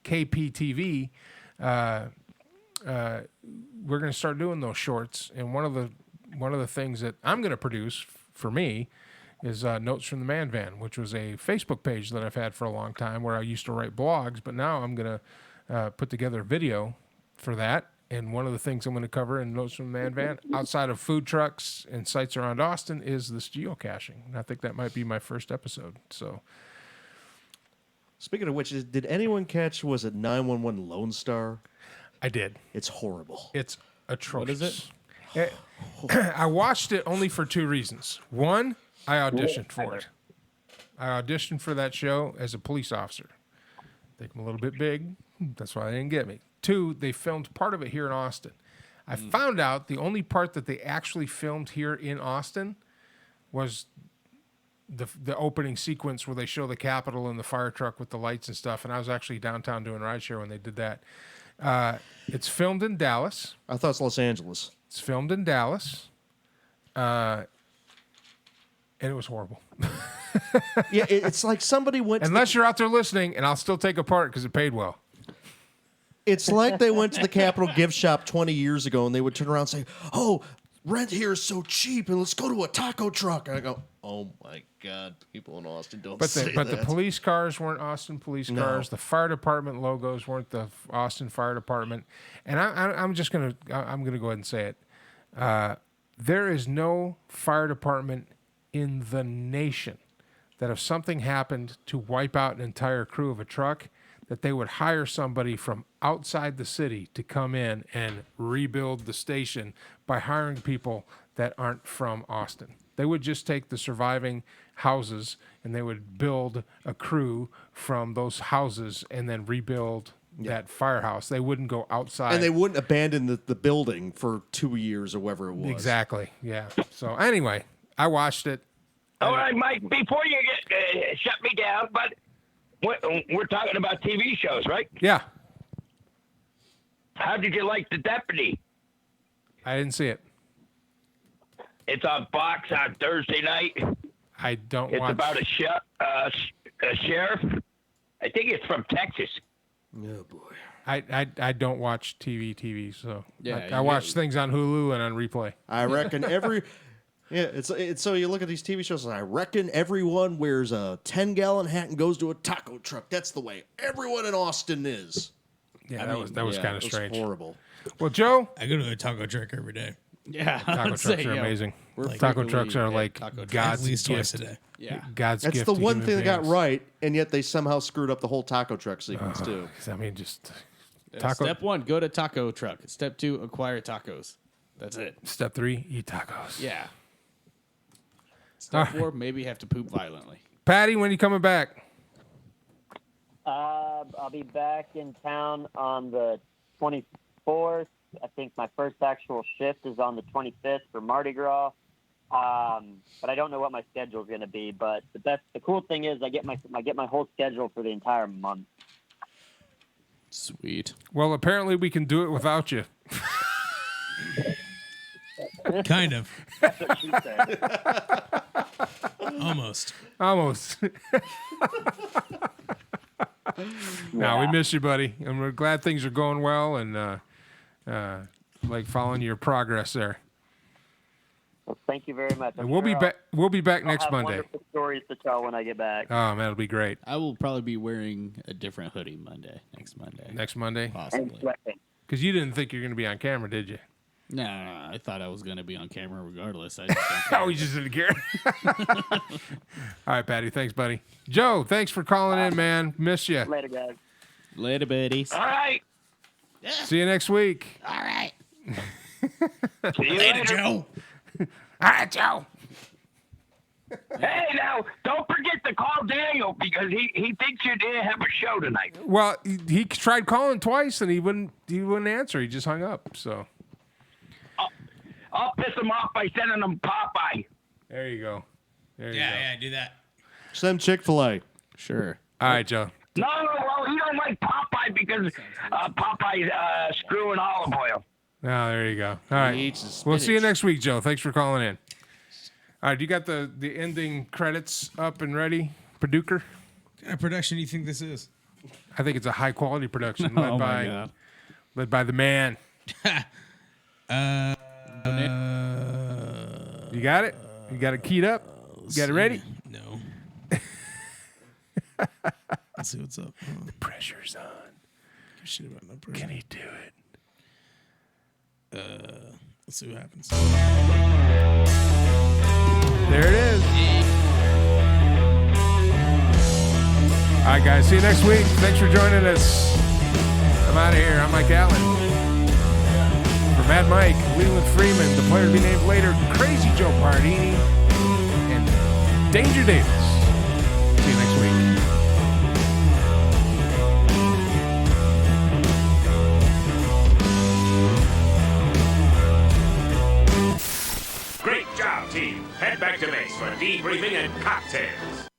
KPTV. We're going to start doing those shorts, and one of the things that I'm going to produce for me is Notes from the Man Van, which was a Facebook page that I've had for a long time where I used to write blogs, but now I'm going to put together a video for that. And one of the things I'm going to cover in Notes from the Man Van, outside of food trucks and sites around Austin, is this geocaching. And I think that might be my first episode. So Speaking of which, did anyone catch, was it 911 Lone Star? I did. It's horrible. It's atrocious. What is it? I watched it only for two reasons. One, I auditioned for it. I auditioned for that show as a police officer. I think I'm a little bit big. That's why they didn't get me. Two, they filmed part of it here in Austin. I found out the only part that they actually filmed here in Austin was the opening sequence where they show the Capitol and the fire truck with the lights and stuff. And I was actually downtown doing rideshare when they did that. It's filmed in Dallas. I thought it's Los Angeles. It's filmed in Dallas. And it was horrible. Yeah, it's like somebody went to Unless you're out there listening, and I'll still take a part because it paid well. It's like they went to the Capitol gift shop 20 years ago and they would turn around and say, "Oh, rent here is so cheap and let's go to a taco truck." And I go, "Oh my God, people in Austin don't say But that." the police cars weren't Austin police cars. The fire department logos weren't the Austin Fire Department. And I'm gonna go ahead and say it. There is no fire department in the nation that if something happened to wipe out an entire crew of a truck, that they would hire somebody from outside the city to come in and rebuild the station by hiring people that aren't from Austin. They would just take the surviving houses and they would build a crew from those houses and then rebuild that firehouse. They wouldn't go outside. And they wouldn't abandon the building for 2 years or whatever it was. Exactly. Yeah. So anyway, I watched it. All right, Mike, before you get shut me down, but we're talking about TV shows, right? Yeah. How did you like The Deputy? I didn't see it. It's on Fox on Thursday night. I don't It's watch. about a sheriff. I think it's from Texas. Oh boy. I don't watch TV, so Yeah, I watch things on Hulu and on replay. I reckon it's so you look at these TV shows and I reckon everyone wears a 10-gallon hat and goes to a taco truck. That's the way everyone in Austin is. Yeah, that was kind of It was strange. horrible. Well, Joe, I go to a taco truck every day. Yeah, taco trucks are amazing. Taco trucks are like At God's least twice gift. a day. Yeah. God's That's gift the to one human thing they got beings. right, and yet they somehow screwed up the whole taco truck sequence too. I mean, just taco. Step 1, go to taco truck. Step 2, acquire tacos. That's it. Step 3, eat tacos. Yeah. Step All 4, maybe have to poop violently. Patty, when you coming back? I'll be back in town on the 24th. I think my first actual shift is on the 25th for Mardi Gras. But I don't know what my schedule is going to be. But the cool thing is I get my whole schedule for the entire month. Sweet. Well, apparently we can do it without you. Kind of. That's what she said. Almost. Almost. No, we miss you, buddy, and we're glad things are going well, and like following your progress there. Well, thank you very much. And we'll be back. We'll be back next I'll have Monday. wonderful stories to tell when I get back. Oh man, it'll be great. I will probably be wearing a different hoodie next Monday. Next Monday, And Possibly. sweating. because you didn't think you're going to be on camera, did you? No, I thought I was going to be on camera regardless. I just don't care. Oh, you just didn't care. All right, Patty. Thanks, buddy. Joe, thanks for calling in, man. Miss you. Later, guys. Later, buddies. All right. See you next week. All right. See you Later, later. Joe. All right, Joe. Hey, now, don't forget to call Daniel because he thinks you didn't have a show tonight. Well, he tried calling twice and he wouldn't answer. He just hung up. So I'll piss him off by sending him Popeye. there you go. There you go. Yeah, do that. Send Chick-fil-A. Sure. All right, Joe. No, well, he don't like Popeye because Popeye's screwing olive oil. Oh, there you go. All right. He eats his We'll see you spinach. next week, Joe. Thanks for calling in. All right, you got the ending credits up and ready, Paduker? What kind of production do you think this is? I think it's a high quality production Oh, my God. led by the man. You got it? You got it keyed up? You got it ready? No. Let's see what's up. Pressure's on. Give a shit about no pressure. Can he do it? Let's see what happens. There it is. All right, guys. See you next week. Thanks for joining us. I'm out of here. I'm Mike Allen. For Mad Mike, Leland Freeman, the player to be named later, Crazy Joe Pardini, and Danger Davis. See you next week. Great job, team. Head back to base for debriefing and cocktails.